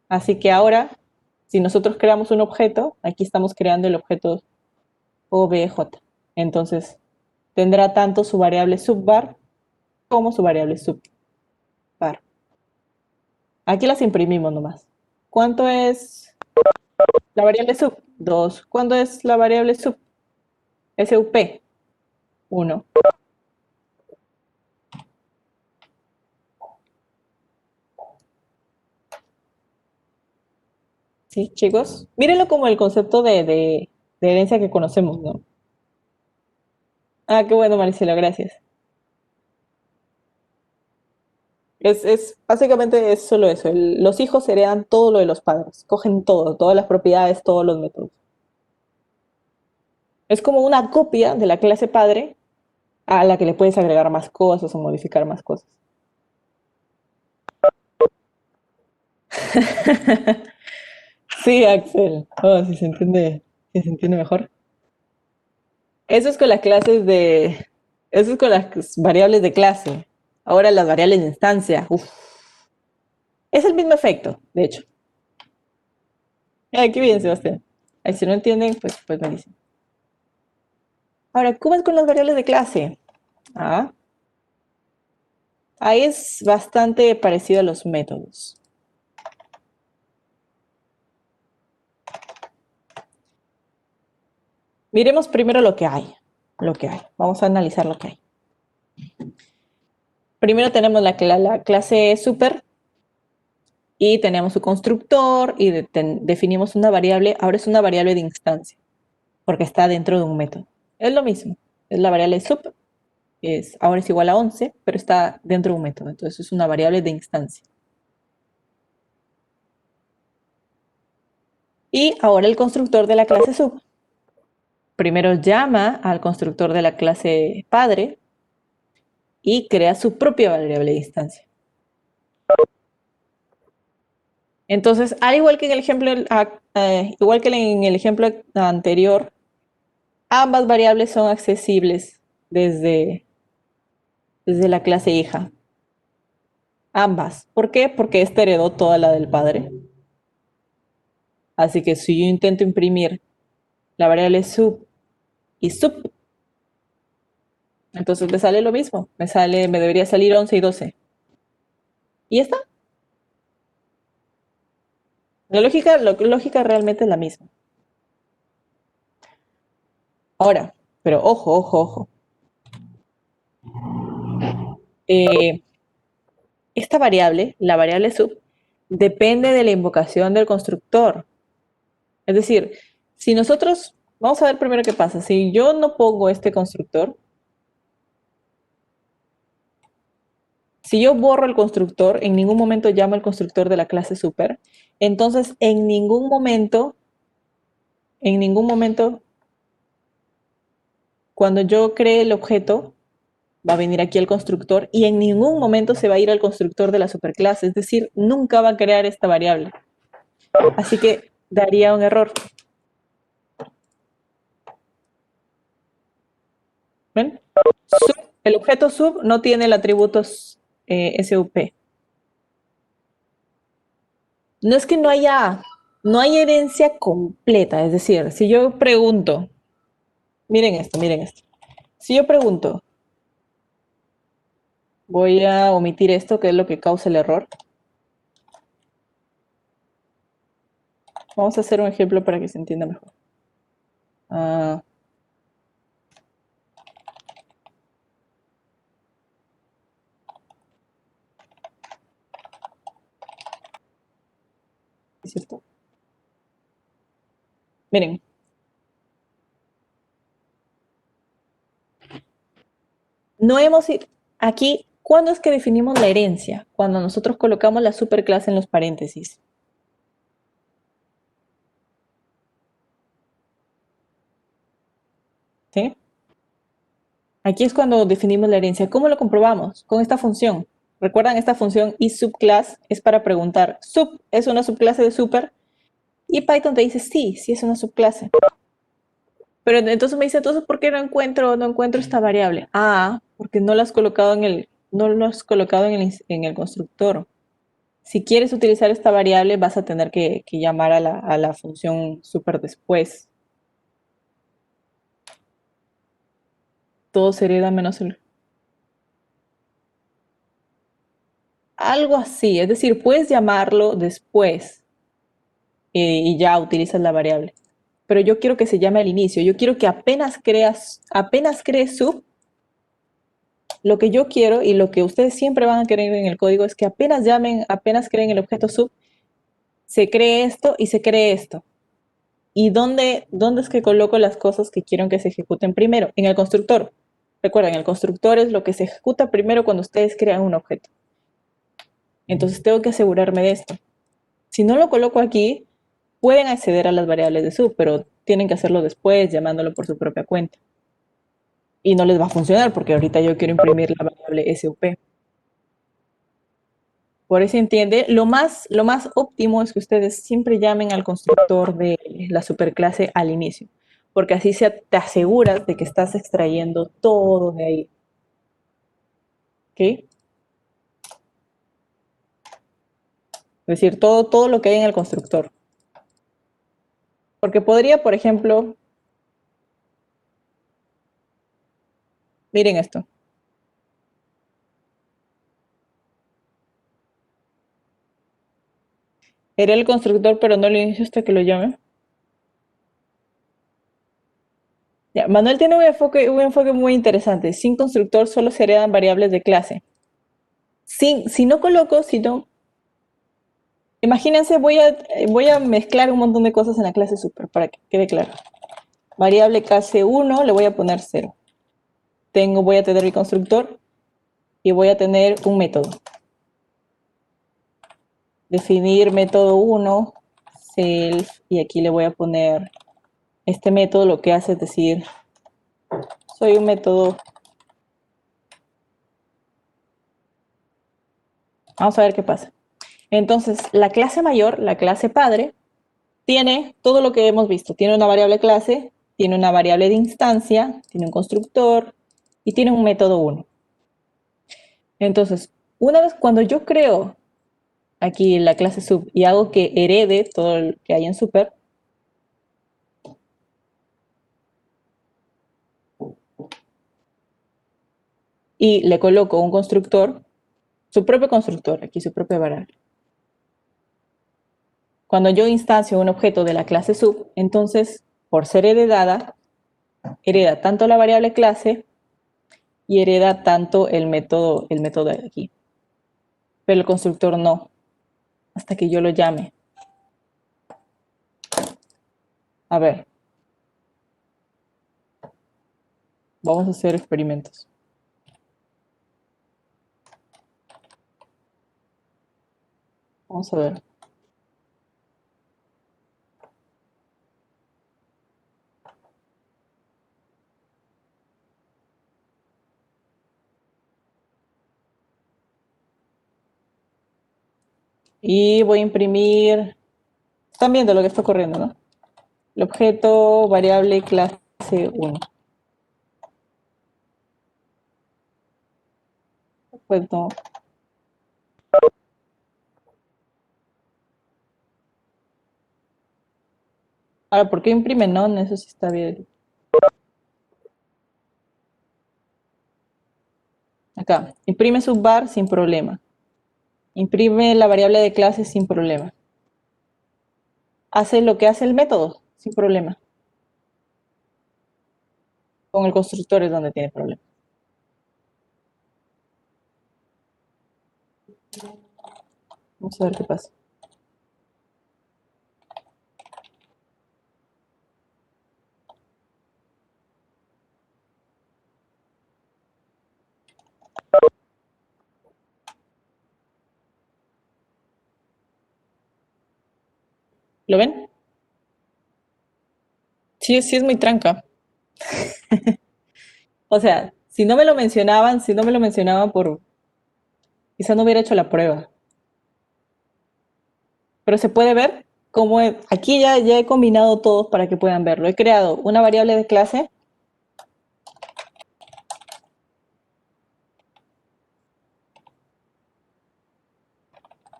Así que ahora Si nosotros creamos un objeto, aquí estamos creando el objeto obj. Entonces, tendrá tanto su variable subvar como su variable subvar. Aquí las imprimimos nomás. ¿Cuánto es la variable sub? 2. ¿Cuánto es la variable sup? SUP. 1. ¿Sí, chicos? Mírenlo como el concepto de herencia que conocemos, ¿no? Ah, qué bueno, Maricela, gracias. Básicamente es solo eso. Los hijos heredan todo lo de los padres. Cogen todo, todas las propiedades, todos los métodos. Es como una copia de la clase padre a la que le puedes agregar más cosas o modificar más cosas. Sí, Axel. Oh, si se entiende mejor. Eso es con las clases de, eso es con las variables de clase. Ahora las variables de instancia. Uf. Es el mismo efecto, de hecho. Qué bien, Sebastián. Ay, si no entienden, pues me dicen. Ahora, ¿cómo es con las variables de clase? Ah, ahí es bastante parecido a los métodos. Miremos primero lo que hay. Lo que hay. Vamos a analizar lo que hay. Primero tenemos la clase super y tenemos su constructor y definimos una variable. Ahora es una variable de instancia porque está dentro de un método. Es lo mismo. Es la variable sub. Ahora es igual a 11, pero está dentro de un método. Entonces es una variable de instancia. Y ahora el constructor de la clase sub. Primero llama al constructor de la clase padre y crea su propia variable de instancia. Entonces, al igual que en el ejemplo, igual que en el ejemplo anterior, ambas variables son accesibles desde, desde la clase hija. Ambas. ¿Por qué? Porque esta heredó toda la del padre. Así que si yo intento imprimir la variable sub y sub, entonces me sale lo mismo. Me debería salir 11 y 12. Y ya está. La lógica realmente es la misma. Ahora, pero ojo, ojo, ojo. Eh, esta variable, la variable sub, depende de la invocación del constructor. Es decir, si nosotros, vamos a ver primero qué pasa. Si yo no pongo este constructor, si yo borro el constructor, en ningún momento llamo al constructor de la clase super, entonces en ningún momento, cuando yo cree el objeto, va a venir aquí el constructor y en ningún momento se va a ir al constructor de la superclase, es decir, nunca va a crear esta variable. Así que daría un error. ¿Ven? El objeto sub no tiene el atributo SUP. No es que no hay herencia completa, es decir, si yo pregunto, miren esto. Si yo pregunto, voy a omitir esto, que es lo que causa el error. Vamos a hacer un ejemplo para que se entienda mejor. Ah, ¿es cierto? Miren, no hemos ido aquí. ¿Cuándo es que definimos la herencia? Cuando nosotros colocamos la superclase en los paréntesis. ¿Sí? Aquí es cuando definimos la herencia. ¿Cómo lo comprobamos? Con esta función. ¿Recuerdan esta función isSubclass? Es para preguntar, ¿sub es una subclase de super? Y Python te dice, sí, sí es una subclase. Pero entonces me dice, entonces, ¿por qué no encuentro esta variable? Ah, porque no la has colocado no lo has colocado en el constructor. Si quieres utilizar esta variable, vas a tener que llamar a la función super después. Todo se hereda menos el... Algo así, es decir, puedes llamarlo después y ya utilizas la variable. Pero yo quiero que se llame al inicio. Yo quiero que apenas crees sub, lo que yo quiero y lo que ustedes siempre van a querer en el código es que apenas llamen, apenas creen el objeto sub, se cree esto y se cree esto. ¿Y dónde es que coloco las cosas que quiero que se ejecuten primero? En el constructor. Recuerden, el constructor es lo que se ejecuta primero cuando ustedes crean un objeto. Entonces tengo que asegurarme de esto. Si no lo coloco aquí, pueden acceder a las variables de sub, pero tienen que hacerlo después, llamándolo por su propia cuenta. Y no les va a funcionar porque ahorita yo quiero imprimir la variable SUP. Por eso entiende, lo más óptimo es que ustedes siempre llamen al constructor de la superclase al inicio, porque así te aseguras de que estás extrayendo todo de ahí. ¿Ok? Es decir, todo lo que hay en el constructor. Porque podría, por ejemplo, miren esto. Era el constructor, pero no lo inicio hasta que lo llame. Ya, Manuel tiene un enfoque muy interesante. Sin constructor solo se heredan variables de clase. Si no coloco, si no... Imagínense, voy a mezclar un montón de cosas en la clase super para que quede claro. Variable clase 1 le voy a poner 0. Voy a tener mi constructor y voy a tener un método. Definir método 1, self, y aquí le voy a poner este método, lo que hace es decir, soy un método. Vamos a ver qué pasa. Entonces, la clase mayor, la clase padre, tiene todo lo que hemos visto. Tiene una variable clase, tiene una variable de instancia, tiene un constructor y tiene un método 1. Entonces, una vez cuando yo creo aquí la clase sub y hago que herede todo lo que hay en super, y le coloco un constructor, su propio constructor, aquí su propia variable. Cuando yo instancio un objeto de la clase sub, entonces, por ser heredada, hereda tanto la variable clase y hereda tanto el método de aquí. Pero el constructor no, hasta que yo lo llame. A ver, vamos a hacer experimentos. Vamos a ver. Y voy a imprimir, están viendo lo que está ocurriendo, ¿no? El objeto variable clase 1. Pues no. Ahora, ¿por qué imprime non? Eso sí está bien. Acá, imprime subvar sin problema. Imprime la variable de clase sin problema. Hace lo que hace el método sin problema. Con el constructor es donde tiene problema. Vamos a ver qué pasa. ¿Lo ven? Sí, sí es muy tranca. O sea, si no me lo mencionaban quizá no hubiera hecho la prueba. Pero se puede ver cómo aquí ya he combinado todos para que puedan verlo. He creado una variable de clase.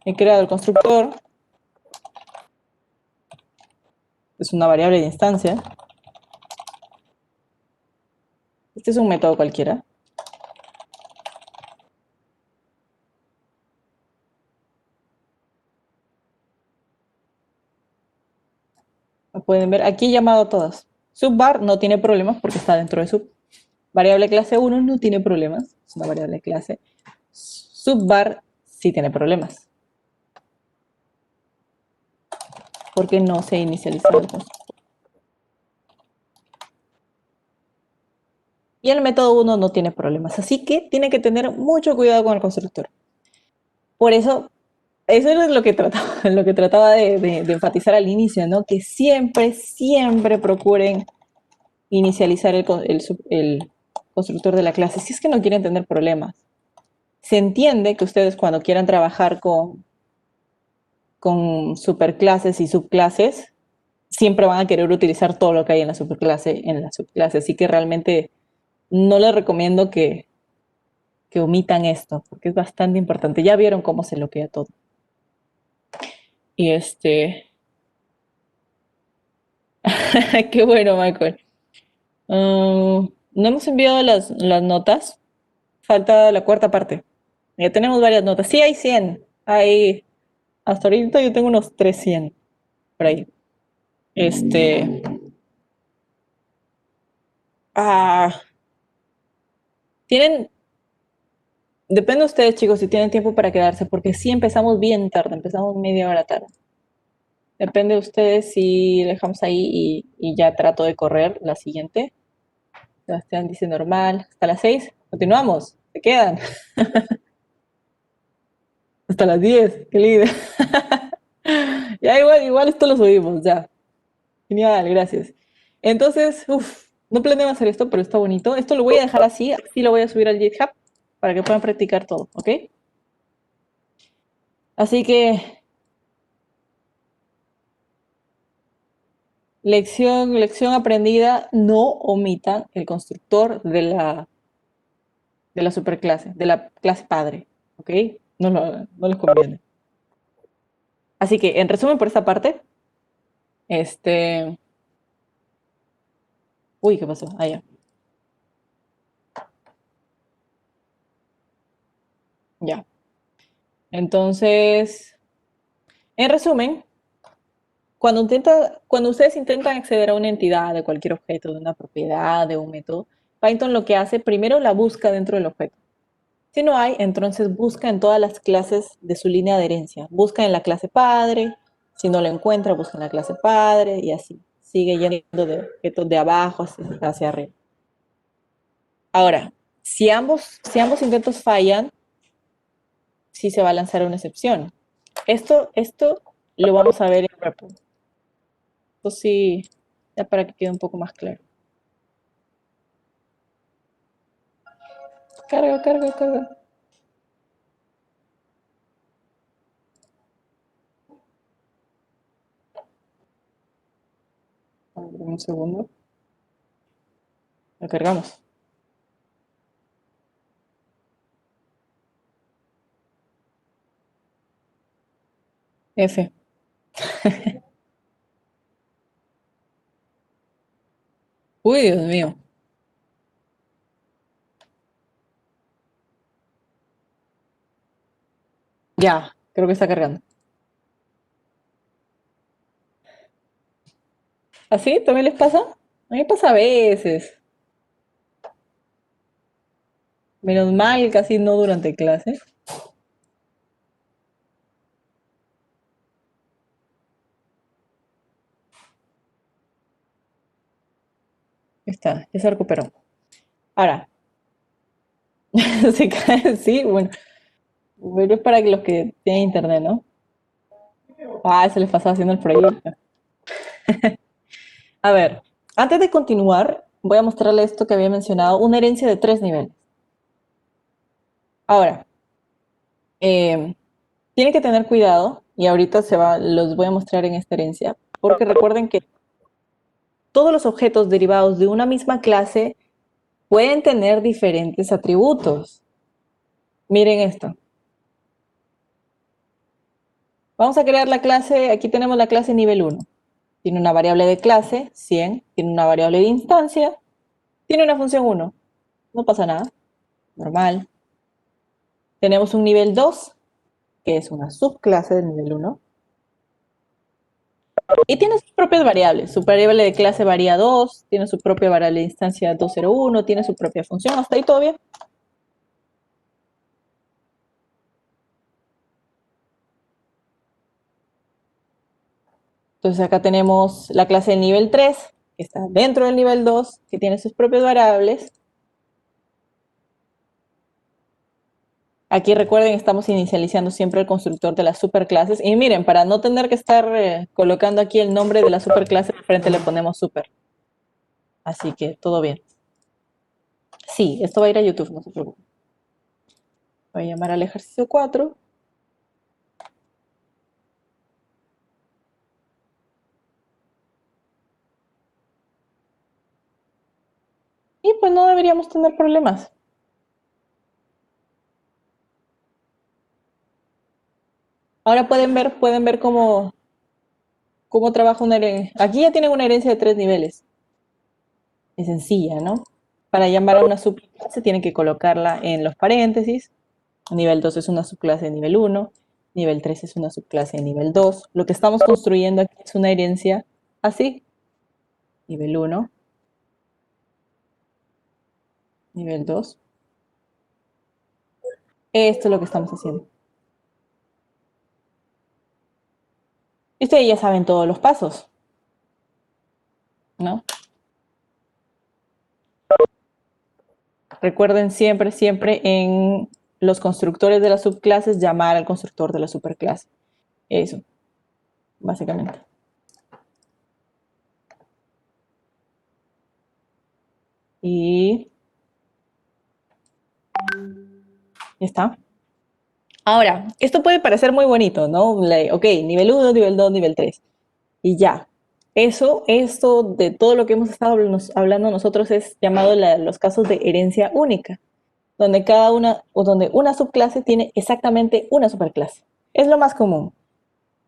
He creado el constructor, es una variable de instancia. Este es un método cualquiera. Lo pueden ver, aquí he llamado a todas. Subvar no tiene problemas porque está dentro de sub. Variable clase 1 no tiene problemas, es una variable clase. Subvar sí tiene problemas, porque no se inicializa el constructor. Y el método 1 no tiene problemas, así que tiene que tener mucho cuidado con el constructor. Por eso es lo que trataba de enfatizar al inicio, ¿no? Que siempre, siempre procuren inicializar el constructor de la clase, si es que no quieren tener problemas. Se entiende que ustedes cuando quieran trabajar con superclases y subclases, siempre van a querer utilizar todo lo que hay en la subclase. Así que realmente no les recomiendo que omitan esto, porque es bastante importante. Ya vieron cómo se bloquea todo. Y qué bueno, Michael. No hemos enviado las notas. Falta la cuarta parte. Ya tenemos varias notas. Sí, hay 100. Hasta ahorita yo tengo unos 300 por ahí. Este, ah, tienen, depende de ustedes, chicos, si tienen tiempo para quedarse, porque sí empezamos bien tarde, empezamos media hora tarde. Depende de ustedes si dejamos ahí y ya trato de correr la siguiente. Sebastián dice normal. Hasta las 6. Continuamos. Se quedan. Hasta las 10. Qué lindo. Ya igual esto lo subimos, ya. Genial, gracias. Entonces, no planeo hacer esto, pero está bonito. Esto lo voy a dejar así lo voy a subir al GitHub para que puedan practicar todo, ¿ok? Así que, lección aprendida, no omitan el constructor de la superclase, de la clase padre, ¿ok? No les conviene. Así que, en resumen por esta parte, este... Uy, ¿qué pasó? Ah, ya. Ya. Entonces, en resumen, cuando ustedes intentan acceder a una entidad de cualquier objeto, de una propiedad, de un método, Python lo que hace primero la busca dentro del objeto. Si no hay, entonces busca en todas las clases de su línea de herencia. Busca en la clase padre, si no lo encuentra, busca en la clase padre y así. Sigue yendo de objetos de abajo hacia arriba. Ahora, si ambos intentos fallan, sí se va a lanzar una excepción. Esto lo vamos a ver en repo. Esto sí, ya para que quede un poco más claro. Carga. A ver, un segundo. Lo cargamos. F. Uy, Dios mío. Ya, creo que está cargando. ¿Así? ¿También les pasa? A mí me pasa a veces. Menos mal, casi no durante clase. Está, ya se recuperó. Ahora, se cae, sí, bueno. Pero es para que los que tienen internet, ¿no? Ah, se les pasaba haciendo el proyecto. A ver, antes de continuar, voy a mostrarle esto que había mencionado, una herencia de 3 niveles. Ahora, eh, tienen que tener cuidado, y ahorita los voy a mostrar en esta herencia, porque recuerden que todos los objetos derivados de una misma clase pueden tener diferentes atributos. Miren esto. Vamos a crear la clase, aquí tenemos la clase nivel 1. Tiene una variable de clase, 100, tiene una variable de instancia, tiene una función 1. No pasa nada, normal. Tenemos un nivel 2, que es una subclase del nivel 1. Y tiene sus propias variables. Su variable de clase varía 2, tiene su propia variable de instancia 201, tiene su propia función. Hasta ahí todo bien. Entonces acá tenemos la clase del nivel 3, que está dentro del nivel 2, que tiene sus propias variables. Aquí recuerden, estamos inicializando siempre el constructor de las superclases. Y miren, para no tener que estar colocando aquí el nombre de la superclase, de frente le ponemos super. Así que todo bien. Sí, esto va a ir a YouTube, no se preocupen. Voy a llamar al ejercicio 4. Y pues no deberíamos tener problemas. Ahora pueden ver cómo trabaja una herencia. Aquí ya tienen una herencia de 3 niveles. Es sencilla, ¿no? Para llamar a una subclase tienen que colocarla en los paréntesis. Nivel 2 es una subclase de nivel 1. Nivel 3 es una subclase de nivel 2. Lo que estamos construyendo aquí es una herencia así. Nivel 1, nivel 2. Esto es lo que estamos haciendo. Y ustedes ya saben todos los pasos, ¿no? Recuerden siempre, siempre en los constructores de las subclases llamar al constructor de la superclase. Eso, básicamente. Y ya está. Ahora, esto puede parecer muy bonito, ¿no? Ok, nivel 1, nivel 2, nivel 3. Y ya. Esto de todo lo que hemos estado hablando nosotros es llamado los casos de herencia única, donde donde una subclase tiene exactamente una superclase. Es lo más común.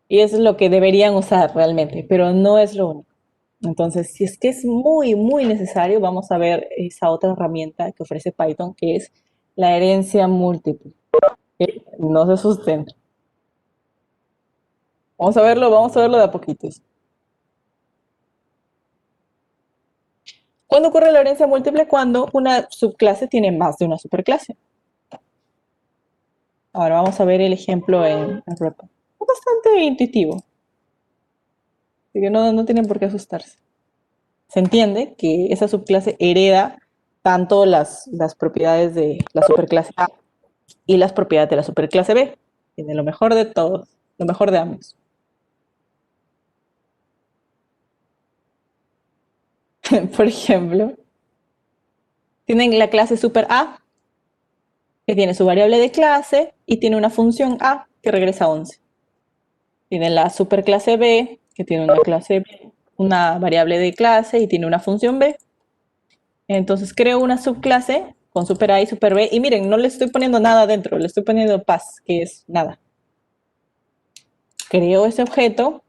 Y eso es lo que deberían usar realmente, pero no es lo único. Entonces, si es que es muy, muy necesario, vamos a ver esa otra herramienta que ofrece Python, que es la herencia múltiple. ¿Ok? No se asusten. Vamos a verlo de a poquitos. ¿Cuándo ocurre la herencia múltiple? Cuando una subclase tiene más de una superclase. Ahora vamos a ver el ejemplo en REPA. Es bastante intuitivo, así que no tienen por qué asustarse. Se entiende que esa subclase hereda tanto las propiedades de la superclase A y las propiedades de la superclase B. Tiene lo mejor de todos, lo mejor de ambos. Por ejemplo, tienen la clase super A, que tiene su variable de clase y tiene una función A que regresa 11. Tienen la superclase B, que tiene una variable de clase y tiene una función B. Entonces creo una subclase con super A y super B. Y miren, no le estoy poniendo nada dentro, le estoy poniendo pass, que es nada. Creo ese objeto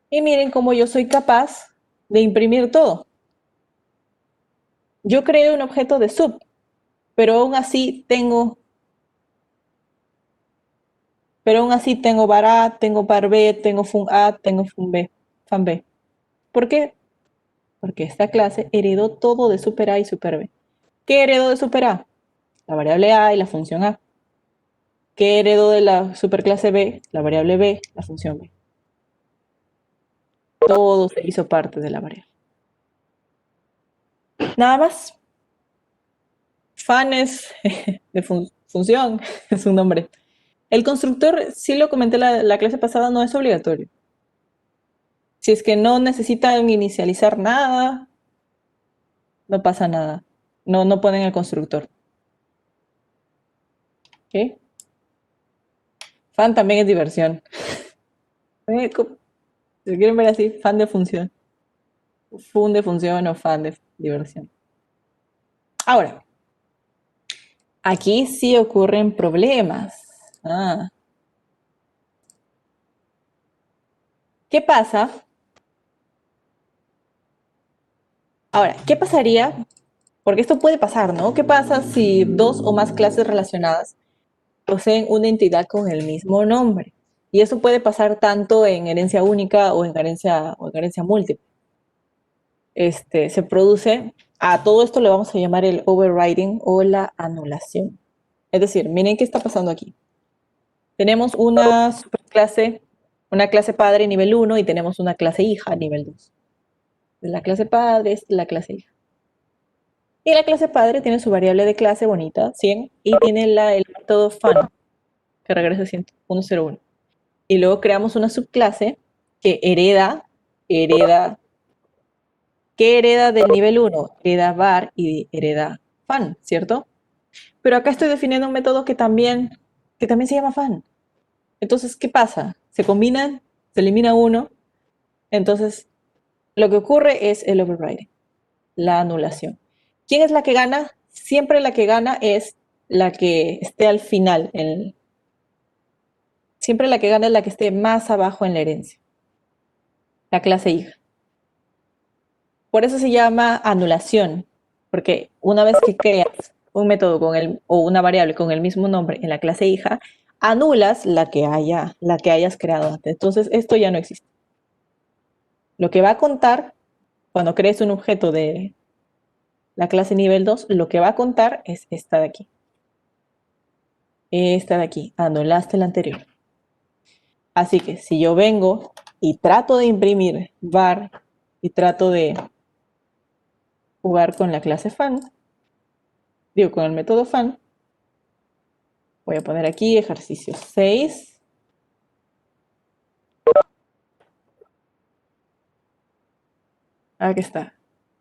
y miren cómo yo soy capaz de imprimir todo. Yo creé un objeto de sub, pero aún así tengo var A, tengo var B, tengo fun A, tengo fun B, fan B. ¿Por qué? Porque esta clase heredó todo de super A y super B. ¿Qué heredó de super A? La variable A y la función A. ¿Qué heredó de la superclase B? La variable B, la función B. Todo se hizo parte de la variable. Nada más. Fan es de función, es un nombre. El constructor, sí lo comenté la clase pasada, no es obligatorio. Si es que no necesitan inicializar nada, no pasa nada. No ponen el constructor. ¿Ok? Fan también es diversión. Si quieren ver así, fan de función. Fun de función o fan de diversión. Ahora, aquí sí ocurren problemas. Ah, ¿Qué pasa? Ahora, ¿qué pasaría? Porque esto puede pasar, ¿no? ¿Qué pasa si dos o más clases relacionadas poseen una entidad con el mismo nombre? Y eso puede pasar tanto en herencia única o en herencia múltiple. Se produce, a todo esto le vamos a llamar el overriding o la anulación. Es decir, miren qué está pasando aquí. Tenemos una superclase, una clase padre nivel 1 y tenemos una clase hija nivel 2. La clase padre es la clase hija. Y la clase padre tiene su variable de clase bonita, 100, y tiene el método fun, que regresa a 101. Y luego creamos una subclase que hereda, ¿qué hereda del nivel 1? Hereda var y hereda fun, ¿cierto? Pero acá estoy definiendo un método que también se llama fun. Entonces, ¿qué pasa? Se combinan, se elimina uno, entonces lo que ocurre es el overriding, la anulación. ¿Quién es la que gana? Siempre la que gana es la que esté al final. Siempre la que gana es la que esté más abajo en la herencia, la clase hija. Por eso se llama anulación, porque una vez que creas un método o una variable con el mismo nombre en la clase hija, anulas la que hayas creado antes. Entonces, esto ya no existe. Lo que va a contar cuando crees un objeto de la clase nivel 2, lo que va a contar es esta de aquí. Esta de aquí, anulaste la anterior. Así que si yo vengo y trato de imprimir var y trato de jugar con la clase fan, con el método fan, voy a poner aquí ejercicio 6. Aquí está.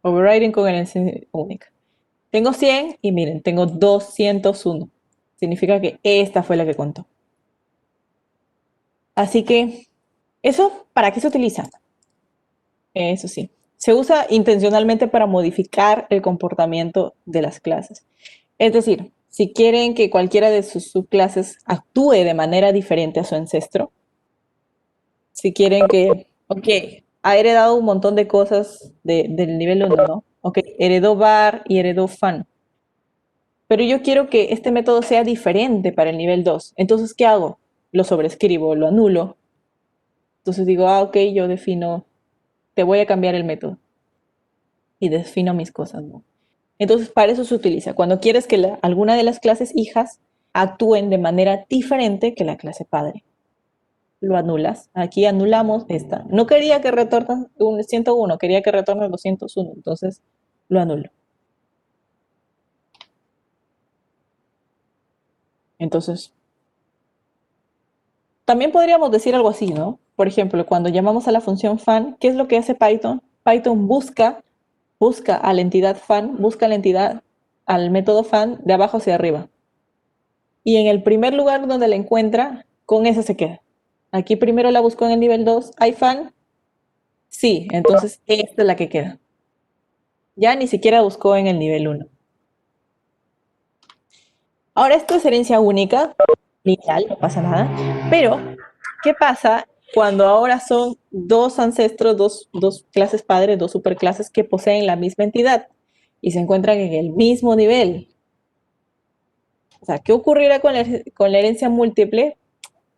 Overriding con herencia única. Tengo 100 y miren, tengo 201. Significa que esta fue la que contó. Así que, ¿eso para qué se utiliza? Eso sí. Se usa intencionalmente para modificar el comportamiento de las clases. Es decir, si quieren que cualquiera de sus subclases actúe de manera diferente a su ancestro, si quieren que, ok, ha heredado un montón de cosas del nivel 1, ¿no? Ok, heredó var y heredó fan. Pero yo quiero que este método sea diferente para el nivel 2. Entonces, ¿qué hago? Lo sobrescribo, lo anulo. Entonces digo, ok, yo defino, te voy a cambiar el método y defino mis cosas, ¿no? Entonces, para eso se utiliza. Cuando quieres que alguna de las clases hijas actúen de manera diferente que la clase padre. Lo anulas. Aquí anulamos esta. No quería que retorne un 101, quería que retorne 201. Entonces, lo anulo. Entonces, también podríamos decir algo así, ¿no? Por ejemplo, cuando llamamos a la función fan, ¿qué es lo que hace Python? Python busca a la entidad fan, busca a la entidad, al método fan de abajo hacia arriba. Y en el primer lugar donde la encuentra, con esa se queda. Aquí primero la buscó en el nivel 2. ¿Hay fan? Sí, entonces esta es la que queda. Ya ni siquiera buscó en el nivel 1. Ahora esto es herencia única, lineal, no pasa nada. Pero, ¿qué pasa cuando ahora son dos ancestros, dos clases padres, dos superclases que poseen la misma entidad y se encuentran en el mismo nivel? O sea, ¿qué ocurrirá con la herencia múltiple?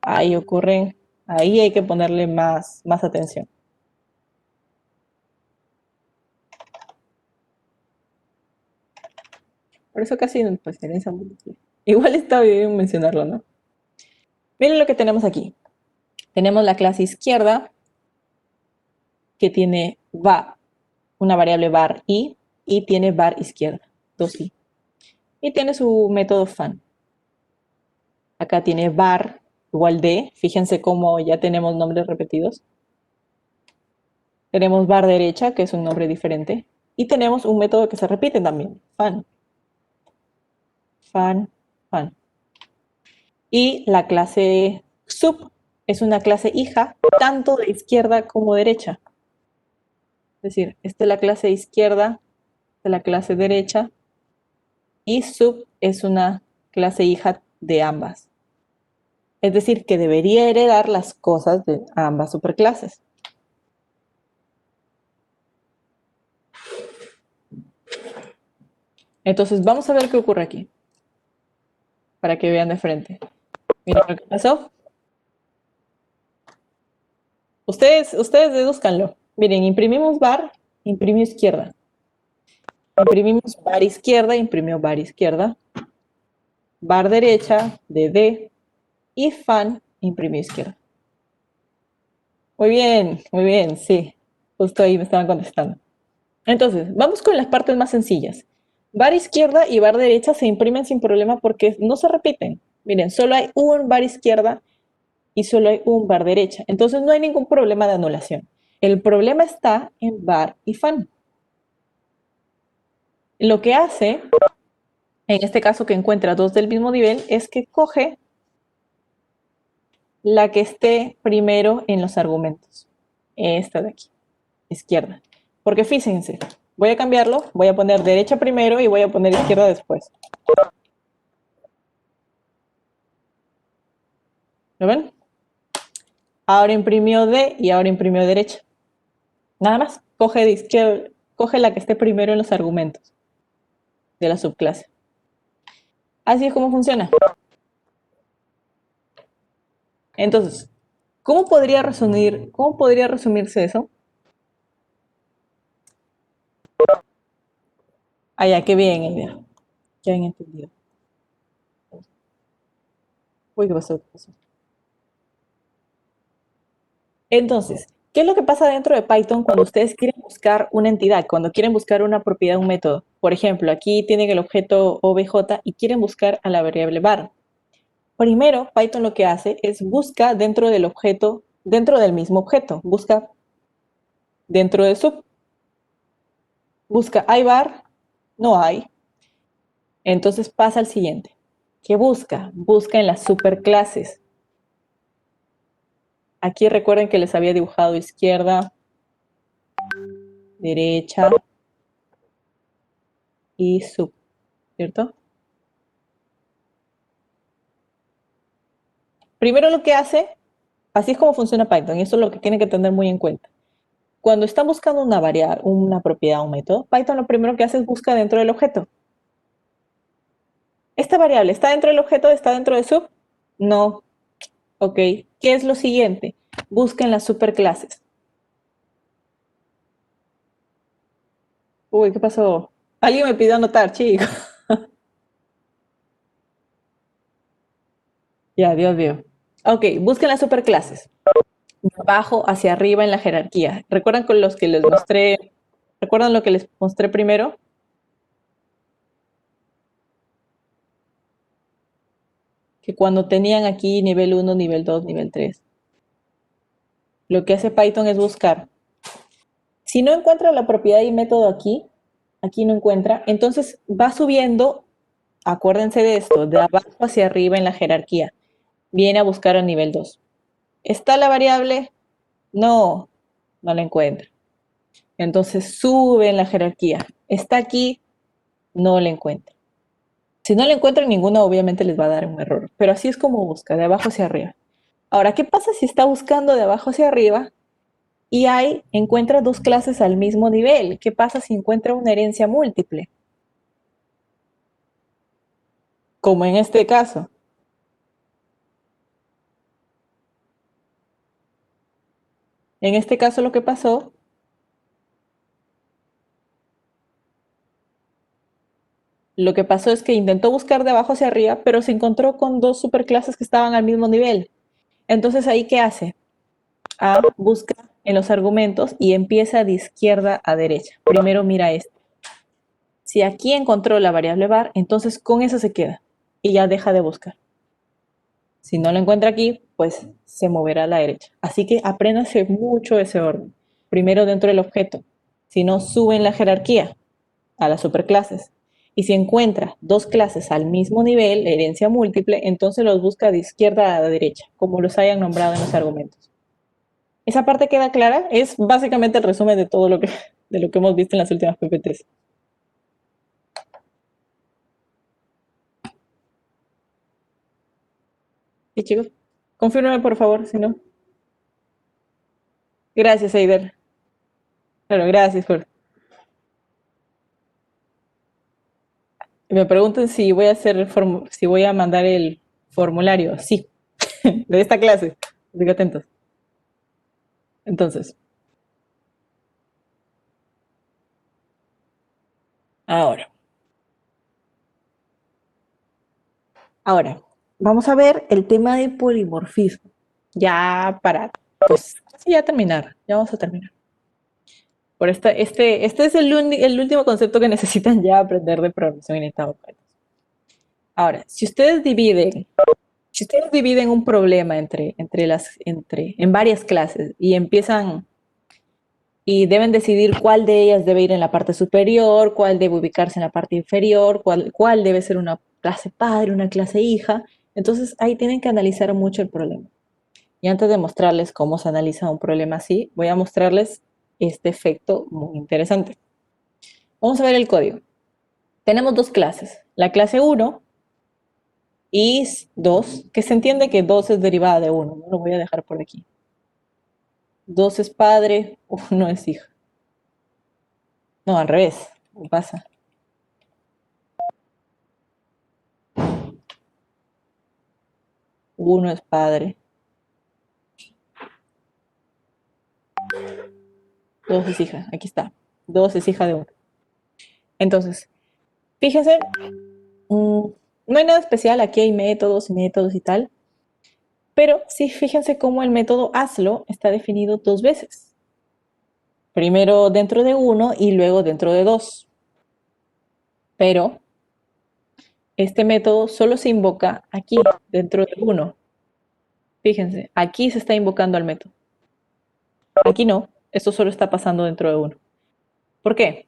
Ahí hay que ponerle más atención. Por eso casi pues, herencia múltiple. Igual está bien mencionarlo, ¿no? Miren lo que tenemos aquí. Tenemos la clase izquierda que tiene una variable var y tiene var izquierda, 2i. Y tiene su método fan. Acá tiene var igual de, fíjense cómo ya tenemos nombres repetidos. Tenemos var derecha, que es un nombre diferente. Y tenemos un método que se repite también, fan. Fan, fan. Y la clase sub es una clase hija tanto de izquierda como derecha. Es decir, esta es la clase izquierda, esta es la clase derecha, y sub es una clase hija de ambas. Es decir, que debería heredar las cosas de ambas superclases. Entonces, vamos a ver qué ocurre aquí, para que vean de frente. Miren lo que pasó. Ustedes deduzcanlo. Miren, imprimimos bar, imprimió izquierda. Imprimimos bar izquierda, imprimió bar izquierda. Bar derecha, de D. Y fan, imprimió izquierda. Muy bien, sí. Justo ahí me estaban contestando. Entonces, vamos con las partes más sencillas. Bar izquierda y bar derecha se imprimen sin problema porque no se repiten. Miren, solo hay un bar izquierda y solo hay un bar derecha. Entonces no hay ningún problema de anulación. El problema está en bar y fan. Lo que hace, en este caso que encuentra dos del mismo nivel, es que coge la que esté primero en los argumentos. Esta de aquí, izquierda. Porque fíjense, voy a cambiarlo, voy a poner derecha primero y voy a poner izquierda después. ¿Lo ven? Ahora imprimió D y ahora imprimió derecha. Nada más, coge de izquierda, coge la que esté primero en los argumentos de la subclase. Así es como funciona. Entonces, cómo podría resumirse eso? Ah, ya, qué bien, Eider. Ya han entendido. Uy, ¿qué pasó? ¿Qué pasó? Entonces, ¿qué es lo que pasa dentro de Python cuando ustedes quieren buscar una entidad, cuando quieren buscar una propiedad, un método? Por ejemplo, aquí tienen el objeto obj y quieren buscar a la variable var. Primero, Python lo que hace es busca dentro del objeto, dentro del mismo objeto, busca dentro de sub, busca hay var, no hay, entonces pasa al siguiente. ¿Qué busca? Busca en las superclases. Aquí recuerden que les había dibujado izquierda, derecha y sub, ¿cierto? Primero lo que hace, así es como funciona Python, y eso es lo que tienen que tener muy en cuenta. Cuando están buscando una variable, una propiedad, un método, Python lo primero que hace es busca dentro del objeto. ¿Esta variable está dentro del objeto? ¿Está dentro de sub? No. Ok. ¿Qué es lo siguiente? Busquen las superclases. Uy, ¿qué pasó? Alguien me pidió anotar, chicos. Ya, Dios mío. Ok, busquen las superclases. De abajo hacia arriba en la jerarquía. ¿Recuerdan con los que les mostré? ¿Recuerdan lo que les mostré primero? Que cuando tenían aquí nivel 1, nivel 2, nivel 3, lo que hace Python es buscar. Si no encuentra la propiedad y método aquí, aquí no encuentra, entonces va subiendo, acuérdense de esto, de abajo hacia arriba en la jerarquía. Viene a buscar a nivel 2. ¿Está la variable? No, no la encuentra. Entonces sube en la jerarquía. ¿Está aquí? No la encuentra. Si no la encuentran ninguna, obviamente les va a dar un error. Pero así es como busca, de abajo hacia arriba. Ahora, ¿qué pasa si está buscando de abajo hacia arriba y encuentra dos clases al mismo nivel? ¿Qué pasa si encuentra una herencia múltiple? Como en este caso. En este caso lo que pasó es que intentó buscar de abajo hacia arriba, pero se encontró con dos superclases que estaban al mismo nivel. Entonces, ¿ahí qué hace? Busca en los argumentos y empieza de izquierda a derecha. Primero mira esto. Si aquí encontró la variable var, entonces con eso se queda y ya deja de buscar. Si no lo encuentra aquí, pues se moverá a la derecha. Así que apréndase mucho ese orden. Primero dentro del objeto. Si no, sube en la jerarquía a las superclases. Y si encuentra dos clases al mismo nivel, herencia múltiple, entonces los busca de izquierda a derecha, como los hayan nombrado en los argumentos. ¿Esa parte queda clara? Es básicamente el resumen de todo de lo que hemos visto en las últimas PPTs. ¿Sí, chicos? Confírmeme, por favor, si no. Gracias, Eider. Claro, gracias por... Me preguntan si voy a si voy a mandar el formulario. Sí, de esta clase. Así que atentos. Entonces, ahora. Ahora, vamos a ver el tema de polimorfismo. Ya para, pues, casi ya terminar. Ya vamos a terminar. Este es el último concepto que necesitan ya aprender de programación orientada a objetos. Ahora, si ustedes dividen un problema en varias clases y empiezan y deben decidir cuál de ellas debe ir en la parte superior, cuál debe ubicarse en la parte inferior, cuál debe ser una clase padre, una clase hija, entonces ahí tienen que analizar mucho el problema. Y antes de mostrarles cómo se analiza un problema así, voy a mostrarles este efecto muy interesante. Vamos a ver el código. Tenemos dos clases, la clase 1 y 2, que se entiende que 2 es derivada de 1, no lo voy a dejar por aquí. 2 es padre, 1 es hija. No, al revés, ¿qué pasa? 1 es padre, 2 es hija, aquí está. 2 es hija de 1. Entonces, fíjense, no hay nada especial, aquí hay métodos y tal, pero sí fíjense cómo el método hazlo está definido dos veces. Primero dentro de 1 y luego dentro de 2. Pero este método solo se invoca aquí, dentro de 1. Fíjense, aquí se está invocando al método. Aquí no, esto solo está pasando dentro de 1. ¿Por qué?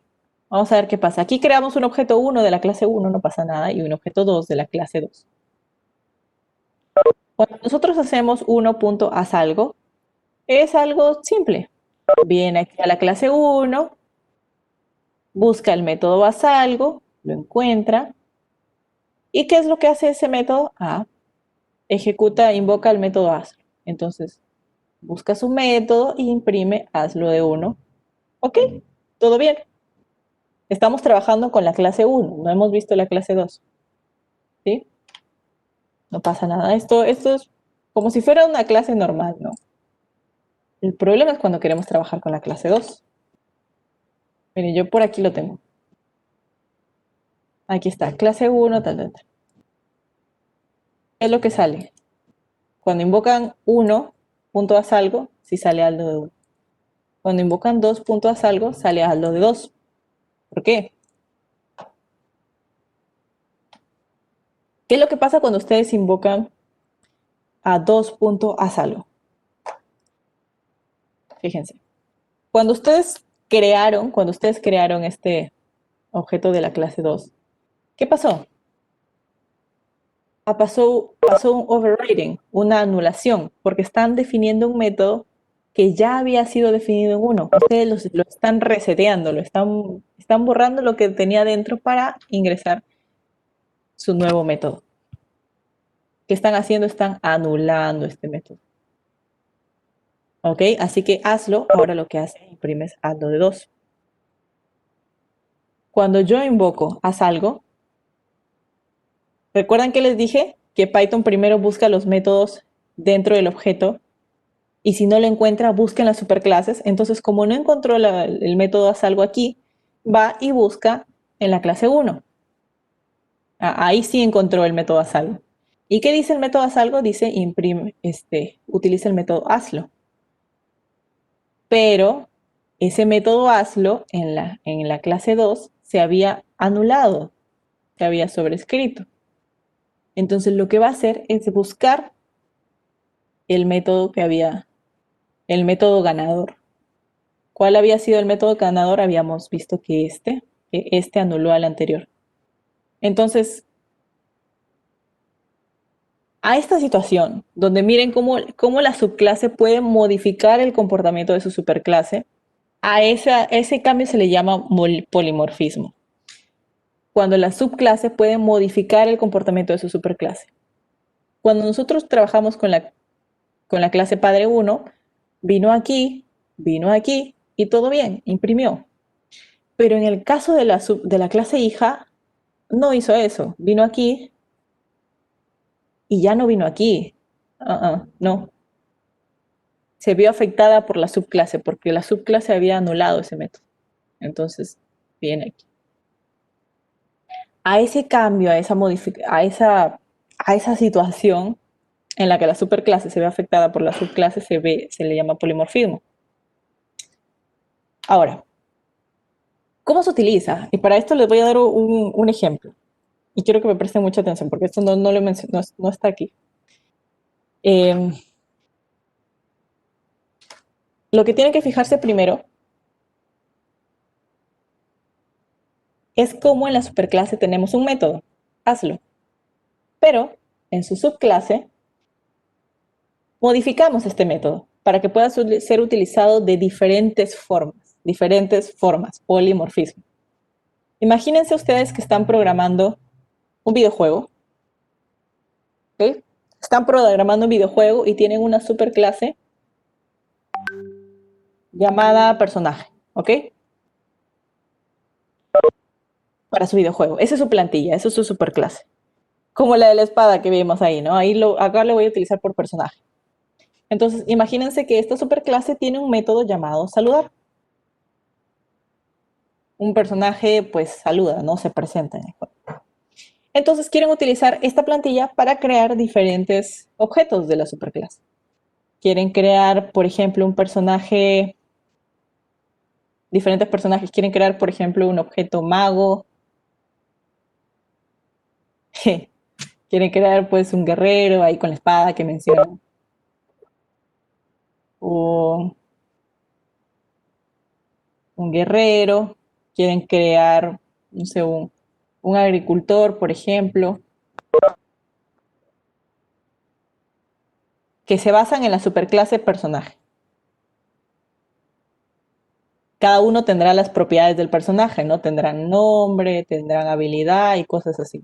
Vamos a ver qué pasa. Aquí creamos un objeto 1 de la clase 1, no pasa nada, y un objeto 2 de la clase 2. Cuando nosotros hacemos 1.hazalgo, es algo simple. Viene aquí a la clase 1, busca el método hazalgo, lo encuentra. ¿Y qué es lo que hace ese método? Invoca el método hazlo. Entonces, busca su método y imprime hazlo de 1. Ok, todo bien. Estamos trabajando con la clase 1, no hemos visto la clase 2. ¿Sí? No pasa nada. Esto es como si fuera una clase normal, ¿no? El problema es cuando queremos trabajar con la clase 2. Miren, yo por aquí lo tengo. Aquí está, clase 1, tal, tal, tal. ¿Qué es lo que sale? Cuando invocan 1.hazalgo, sí sale algo de 1. Cuando invocan 2.hazalgo, sale algo de 2. ¿Por qué? ¿Qué es lo que pasa cuando ustedes invocan a 2.hazalgo? Fíjense. Cuando ustedes crearon este objeto de la clase 2, ¿qué pasó? Pasó un overriding, una anulación, porque están definiendo un método que ya había sido definido en 1. Ustedes lo están reseteando, están borrando lo que tenía dentro para ingresar su nuevo método. ¿Qué están haciendo? Están anulando este método. ¿Ok? Así que hazlo, ahora lo que hace, imprimes hazlo de 2. Cuando yo invoco haz algo, ¿recuerdan que les dije que Python primero busca los métodos dentro del objeto y si no lo encuentra, busca en las superclases? Entonces, como no encontró el método haz algo aquí, va y busca en la clase 1. Ahí sí encontró el método haz algo. ¿Y qué dice el método haz algo? Dice utiliza el método hazlo. Pero ese método hazlo en la clase 2 se había anulado, se había sobrescrito. Entonces lo que va a hacer es buscar el método el método ganador. ¿Cuál había sido el método ganador? Habíamos visto que este anuló al anterior. Entonces, a esta situación, donde miren cómo la subclase puede modificar el comportamiento de su superclase, ese cambio se le llama polimorfismo. Cuando la subclase puede modificar el comportamiento de su superclase. Cuando nosotros trabajamos con la clase padre 1, vino aquí y todo bien, imprimió. Pero en el caso de la clase hija, no hizo eso. Vino aquí y ya no vino aquí. No. Se vio afectada por la subclase, porque la subclase había anulado ese método. Entonces, viene aquí. A ese cambio, a esa situación en la que la superclase se ve afectada por la subclase, se le llama polimorfismo. Ahora, ¿cómo se utiliza? Y para esto les voy a dar un ejemplo. Y quiero que me presten mucha atención, porque esto no lo menciono, no está aquí. Eh, lo que tienen que fijarse primero es cómo en la superclase tenemos un método. Hazlo. Pero en su subclase modificamos este método para que pueda ser utilizado de diferentes formas, polimorfismo. Imagínense ustedes que están programando un videojuego, ¿ok? Están programando un videojuego y tienen una superclase llamada personaje, ¿ok? Para su videojuego. Esa es su plantilla, esa es su superclase. Como la de la espada que vimos ahí, ¿no? Acá lo voy a utilizar por personaje. Entonces, imagínense que esta superclase tiene un método llamado saludar. Un personaje, pues, saluda, ¿no? Se presenta en el juego. Entonces, quieren utilizar esta plantilla para crear diferentes objetos de la superclase. Quieren crear, por ejemplo, diferentes personajes. Quieren crear, por ejemplo, un objeto mago. Quieren crear, pues, un guerrero ahí con la espada que mencionan. O un guerrero, quieren crear, no sé, un agricultor, por ejemplo, que se basan en la superclase personaje. Cada uno tendrá las propiedades del personaje, ¿no? Tendrán nombre, tendrán habilidad y cosas así.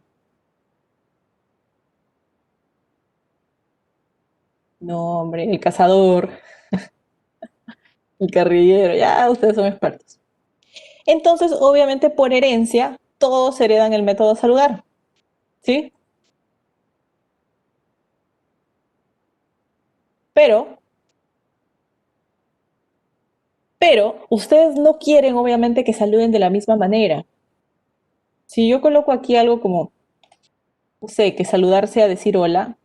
Nombre, el cazador, el carrillero, ya ustedes son expertos. Entonces, obviamente, por herencia, todos heredan el método saludar, ¿sí? Pero, pero, ustedes no quieren, obviamente, que saluden de la misma manera. Si yo coloco aquí algo como, no sé, que saludar sea decir hola,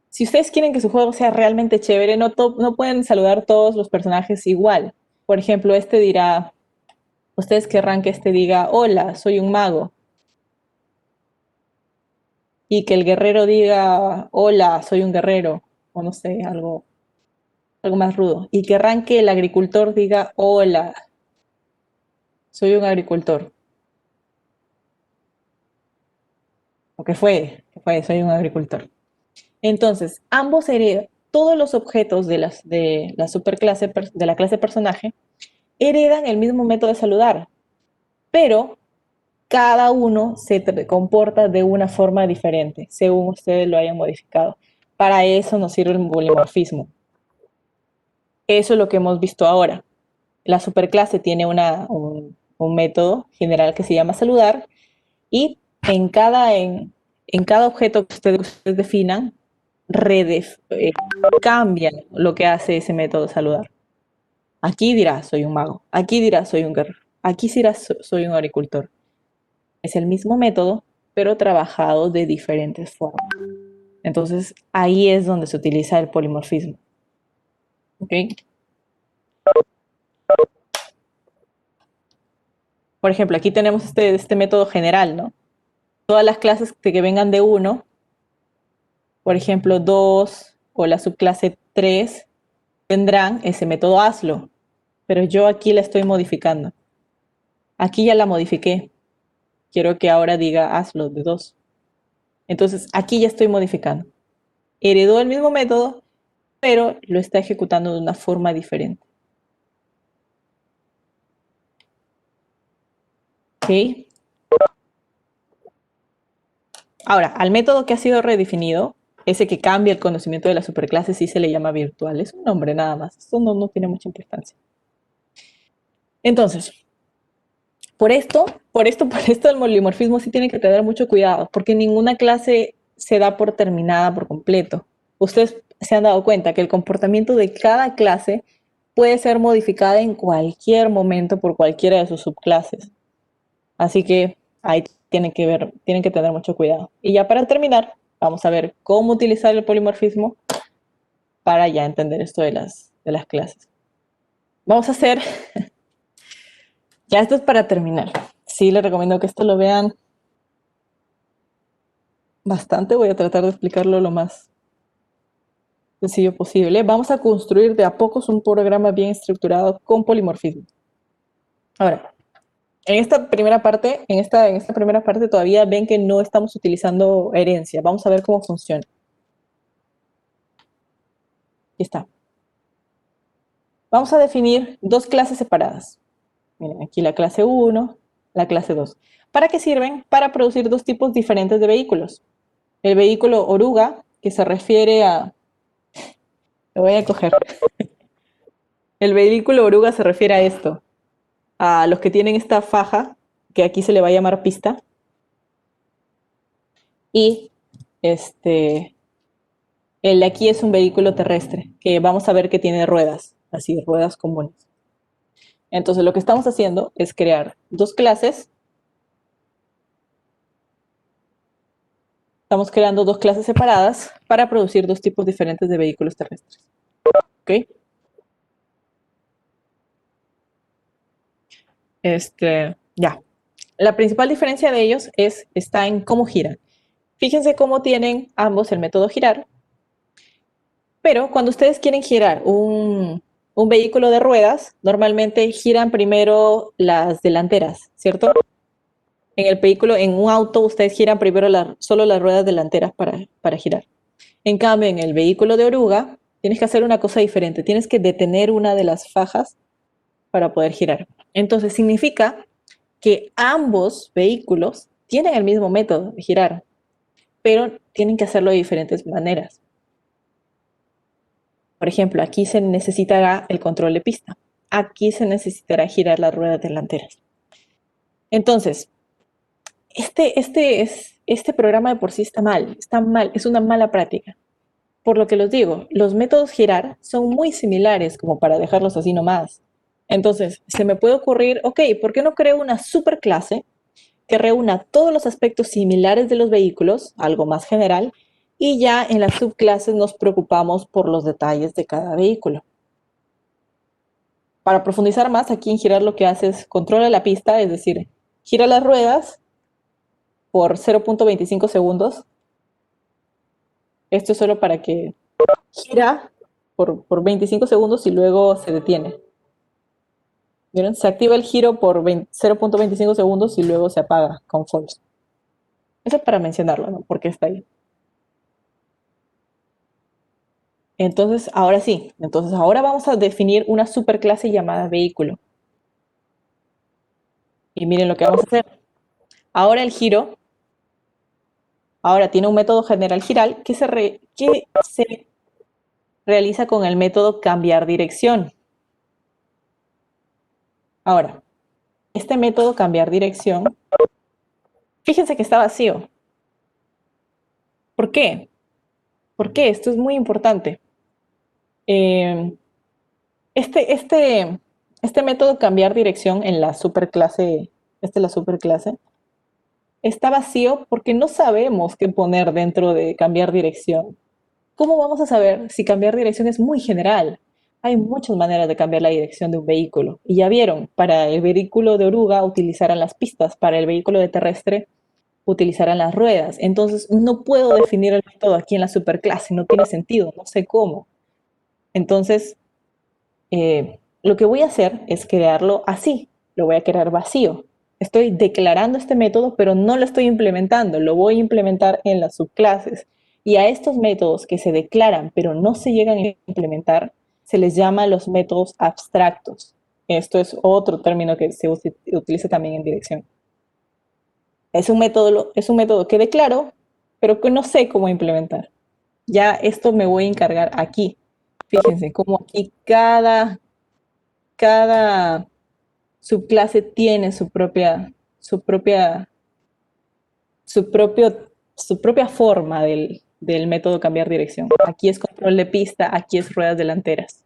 si ustedes quieren que su juego sea realmente chévere, no pueden saludar todos los personajes igual. Por ejemplo, este dirá, ustedes querrán que este diga, hola, soy un mago. Y que el guerrero diga, hola, soy un guerrero. O no sé, algo más rudo. Y querrán que el agricultor diga, hola, soy un agricultor. O soy un agricultor. Entonces, ambos heredan, todos los objetos de la superclase, de la clase personaje, heredan el mismo método de saludar, pero cada uno se comporta de una forma diferente, según ustedes lo hayan modificado. Para eso nos sirve el polimorfismo. Eso es lo que hemos visto ahora. La superclase tiene un método general que se llama saludar y en cada objeto que ustedes definan, cambian lo que hace ese método saludar. Aquí dirá soy un mago, aquí dirá soy un guerrero, aquí dirá soy un agricultor. Es el mismo método, pero trabajado de diferentes formas. Entonces, ahí es donde se utiliza el polimorfismo. ¿Ok? Por ejemplo, aquí tenemos este método general, ¿no? Todas las clases que vengan de uno, por ejemplo, 2 o la subclase 3, tendrán ese método hazlo, pero yo aquí la estoy modificando. Aquí ya la modifiqué. Quiero que ahora diga hazlo de 2. Entonces, aquí ya estoy modificando. Heredó el mismo método, pero lo está ejecutando de una forma diferente. ¿Ok? Ahora, al método que ha sido redefinido, ese que cambia el conocimiento de la superclase, sí se le llama virtual. Es un nombre nada más. Esto no tiene mucha importancia. Entonces, Por esto el polimorfismo sí tiene que tener mucho cuidado, porque ninguna clase se da por terminada por completo. Ustedes se han dado cuenta que el comportamiento de cada clase puede ser modificada en cualquier momento por cualquiera de sus subclases. Así que ahí tienen que tener mucho cuidado. Y ya para terminar, vamos a ver cómo utilizar el polimorfismo para ya entender esto de las clases. Vamos a hacer, ya esto es para terminar. Sí, les recomiendo que esto lo vean bastante. Voy a tratar de explicarlo lo más sencillo posible. Vamos a construir de a pocos un programa bien estructurado con polimorfismo. Ahora, en esta primera parte todavía ven que no estamos utilizando herencia. Vamos a ver cómo funciona. Aquí está. Vamos a definir dos clases separadas. Miren, aquí la clase 1, la clase 2. ¿Para qué sirven? Para producir dos tipos diferentes de vehículos. El vehículo oruga, que se refiere a... Lo voy a coger. El vehículo oruga se refiere a esto, a los que tienen esta faja, que aquí se le va a llamar pista, y el de aquí es un vehículo terrestre, que vamos a ver que tiene ruedas, así, ruedas comunes. Entonces lo que estamos haciendo es crear dos clases. Estamos creando dos clases separadas para producir dos tipos diferentes de vehículos terrestres. ¿Ok? Ya. La principal diferencia de ellos está en cómo giran. Fíjense cómo tienen ambos el método girar, pero cuando ustedes quieren girar un vehículo de ruedas, normalmente giran primero las delanteras, ¿cierto? En el vehículo, en un auto, ustedes giran primero solo las ruedas delanteras para girar. En cambio, en el vehículo de oruga, tienes que hacer una cosa diferente. Tienes que detener una de las fajas para poder girar. Entonces, significa que ambos vehículos tienen el mismo método de girar, pero tienen que hacerlo de diferentes maneras. Por ejemplo, aquí se necesitará el control de pista. Aquí se necesitará girar las ruedas delanteras. Entonces, este programa de por sí está mal, es una mala práctica. Por lo que les digo, los métodos girar son muy similares como para dejarlos así nomás. Entonces, se me puede ocurrir, ok, ¿por qué no creo una superclase que reúna todos los aspectos similares de los vehículos, algo más general, y ya en las subclases nos preocupamos por los detalles de cada vehículo? Para profundizar más, aquí en girar lo que hace es controla la pista, es decir, gira las ruedas por 0.25 segundos. Esto es solo para que gira por 25 segundos y luego se detiene. ¿Vieron? Se activa el giro por 0.25 segundos y luego se apaga con false. Eso es para mencionarlo, ¿no? Porque está ahí. Entonces, ahora sí. Entonces, ahora vamos a definir una superclase llamada vehículo. Y miren lo que vamos a hacer. Ahora el giro, ahora tiene un método general giral que se realiza con el método cambiar dirección. Ahora, este método cambiar dirección, fíjense que está vacío. ¿Por qué? ¿Por qué? Esto es muy importante. Eh, este, este, este método cambiar dirección en la superclase, esta es la superclase, está vacío porque no sabemos qué poner dentro de cambiar dirección. ¿Cómo vamos a saber si cambiar dirección es muy general? Hay muchas maneras de cambiar la dirección de un vehículo. Y ya vieron, para el vehículo de oruga utilizarán las pistas, para el vehículo de terrestre utilizarán las ruedas. Entonces, no puedo definir el método aquí en la superclase, no tiene sentido, no sé cómo. Entonces, lo que voy a hacer es crearlo así, lo voy a crear vacío. Estoy declarando este método, pero no lo estoy implementando, lo voy a implementar en las subclases. Y a estos métodos que se declaran, pero no se llegan a implementar, se les llama los métodos abstractos. Esto es otro término que se utiliza también en dirección. Es un método que declaro, pero que no sé cómo implementar. Ya esto me voy a encargar aquí. Fíjense cómo aquí cada subclase tiene su propia, su propio, su propia forma del método cambiar dirección. Aquí es control de pista, aquí es ruedas delanteras.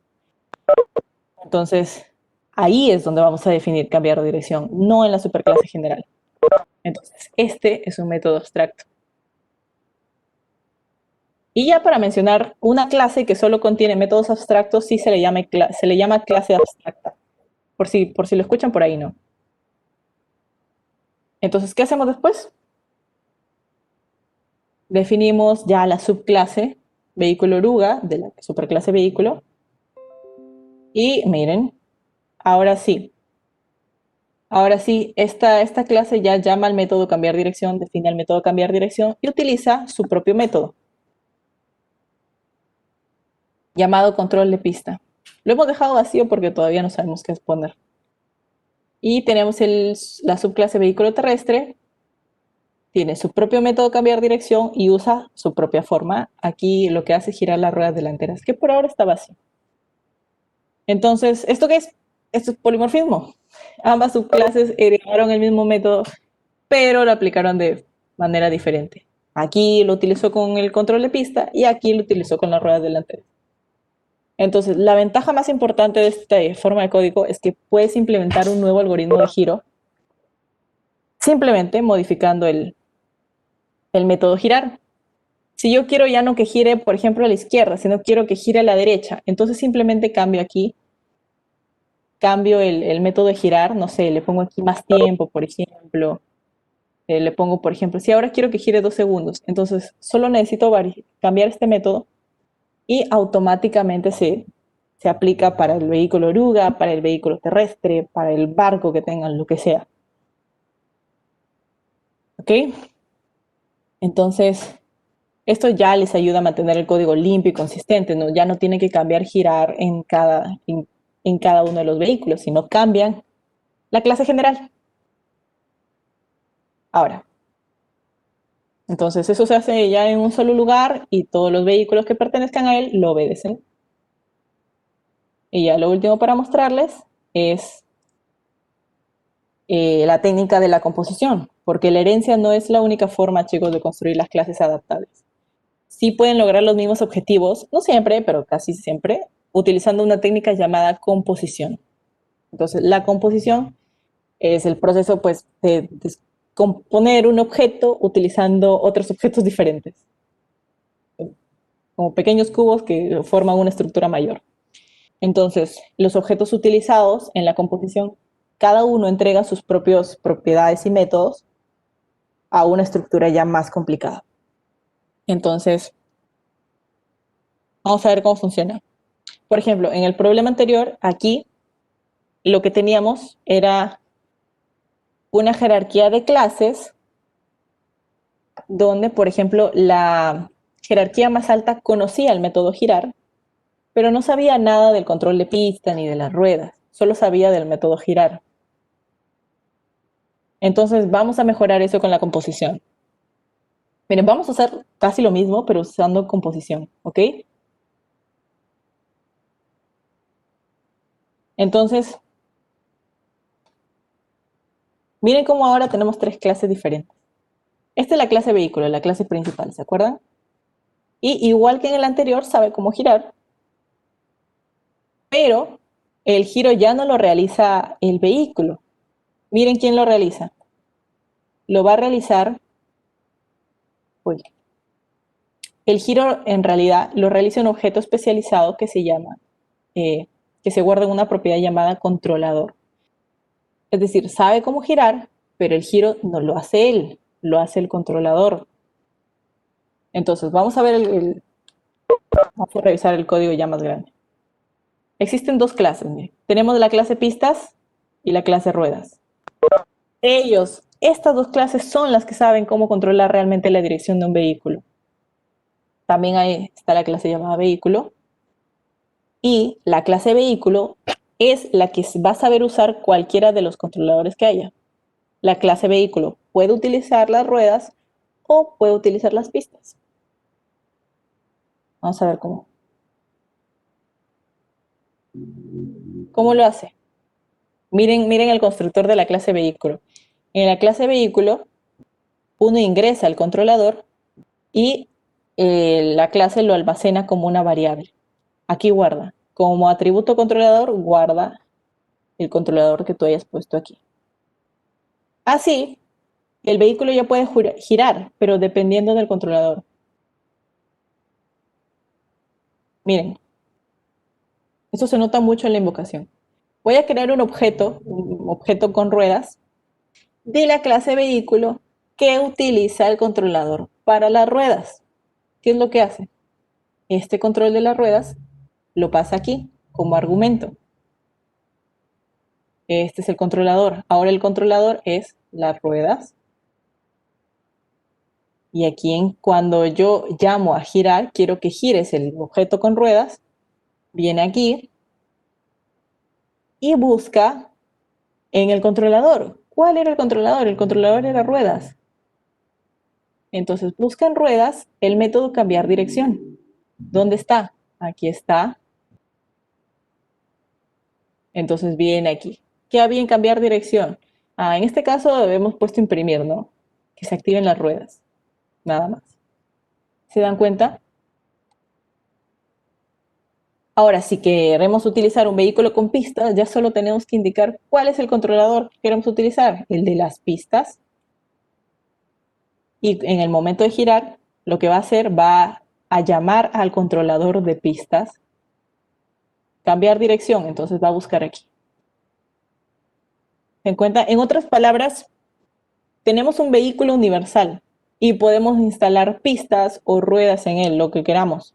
Entonces, ahí es donde vamos a definir cambiar de dirección, no en la superclase general. Entonces, este es un método abstracto. Y ya para mencionar una clase que solo contiene métodos abstractos, sí se le llama clase abstracta. Por si lo escuchan por ahí, ¿no? Entonces, ¿qué hacemos después? Definimos ya la subclase vehículo oruga de la superclase vehículo. Y miren, ahora sí, esta clase ya llama al método cambiar dirección, define el método cambiar dirección y utiliza su propio método, llamado control de pista. Lo hemos dejado vacío porque todavía no sabemos qué exponer. Y tenemos la subclase vehículo terrestre, tiene su propio método cambiar dirección y usa su propia forma. Aquí lo que hace es girar las ruedas delanteras, que por ahora está vacío. Entonces, ¿esto qué es? Esto es polimorfismo. Ambas subclases heredaron el mismo método, pero lo aplicaron de manera diferente. Aquí lo utilizó con el control de pista y aquí lo utilizó con las ruedas delanteras. Entonces, la ventaja más importante de esta forma de código es que puedes implementar un nuevo algoritmo de giro simplemente modificando el método girar. Si yo quiero ya no que gire, por ejemplo, a la izquierda, sino quiero que gire a la derecha, entonces simplemente cambio aquí, cambio el método de girar, no sé, le pongo aquí más tiempo, por ejemplo, le pongo, por ejemplo, si ahora quiero que gire 2 segundos, entonces solo necesito cambiar este método y automáticamente se aplica para el vehículo oruga, para el vehículo terrestre, para el barco que tengan, lo que sea. ¿Ok? Entonces, esto ya les ayuda a mantener el código limpio y consistente, ¿no? Ya no tienen que cambiar girar en cada uno de los vehículos, sino cambian la clase general. Ahora, entonces eso se hace ya en un solo lugar y todos los vehículos que pertenezcan a él lo obedecen. Y ya lo último para mostrarles es la técnica de la composición, porque la herencia no es la única forma, chicos, de construir las clases adaptables. Sí pueden lograr los mismos objetivos, no siempre, pero casi siempre, utilizando una técnica llamada composición. Entonces, la composición es el proceso, pues, de componer un objeto utilizando otros objetos diferentes, como pequeños cubos que forman una estructura mayor. Entonces, los objetos utilizados en la composición, cada uno entrega sus propias propiedades y métodos a una estructura ya más complicada. Entonces, vamos a ver cómo funciona. Por ejemplo, en el problema anterior, aquí lo que teníamos era una jerarquía de clases donde, por ejemplo, la jerarquía más alta conocía el método girar, pero no sabía nada del control de pista ni de las ruedas, solo sabía del método girar. Entonces vamos a mejorar eso con la composición. Miren, vamos a hacer casi lo mismo, pero usando composición, ¿ok? Entonces, miren cómo ahora tenemos 3 clases diferentes. Esta es la clase vehículo, la clase principal, ¿se acuerdan? Y igual que en el anterior, sabe cómo girar, pero el giro ya no lo realiza el vehículo. Miren quién lo realiza. Lo va a realizar, uy, el giro en realidad lo realiza un objeto especializado que se llama, que se guarda en una propiedad llamada controlador. Es decir, sabe cómo girar, pero el giro no lo hace él, lo hace el controlador. Entonces, vamos a revisar el código ya más grande. Existen 2 clases. Miren. Tenemos la clase pistas y la clase ruedas. Estas 2 clases son las que saben cómo controlar realmente la dirección de un vehículo. También ahí está la clase llamada vehículo. Y la clase vehículo es la que va a saber usar cualquiera de los controladores que haya. La clase vehículo puede utilizar las ruedas o puede utilizar las pistas. Vamos a ver cómo lo hace. Miren el constructor de la clase vehículo. En la clase vehículo, uno ingresa al controlador y la clase lo almacena como una variable. Aquí guarda. Como atributo controlador, guarda el controlador que tú hayas puesto aquí. Así, el vehículo ya puede girar, pero dependiendo del controlador. Miren, eso se nota mucho en la invocación. Voy a crear un objeto con ruedas, de la clase vehículo que utiliza el controlador para las ruedas. ¿Qué es lo que hace? Este control de las ruedas lo pasa aquí como argumento. Este es el controlador. Ahora el controlador es las ruedas. Y aquí cuando yo llamo a girar, quiero que gires el objeto con ruedas, viene aquí y busca en el controlador. ¿Cuál era el controlador? El controlador era ruedas. Entonces busca en ruedas el método cambiar dirección. ¿Dónde está? Aquí está. Entonces viene aquí. ¿Qué había en cambiar dirección? En este caso hemos puesto imprimir, ¿no? Que se activen las ruedas. Nada más. ¿Se dan cuenta? Ahora, si queremos utilizar un vehículo con pistas, ya solo tenemos que indicar cuál es el controlador que queremos utilizar, el de las pistas. Y en el momento de girar, lo que va a hacer va a llamar al controlador de pistas, cambiar dirección, entonces va a buscar aquí. ¿Se encuentra? En otras palabras, tenemos un vehículo universal y podemos instalar pistas o ruedas en él, lo que queramos.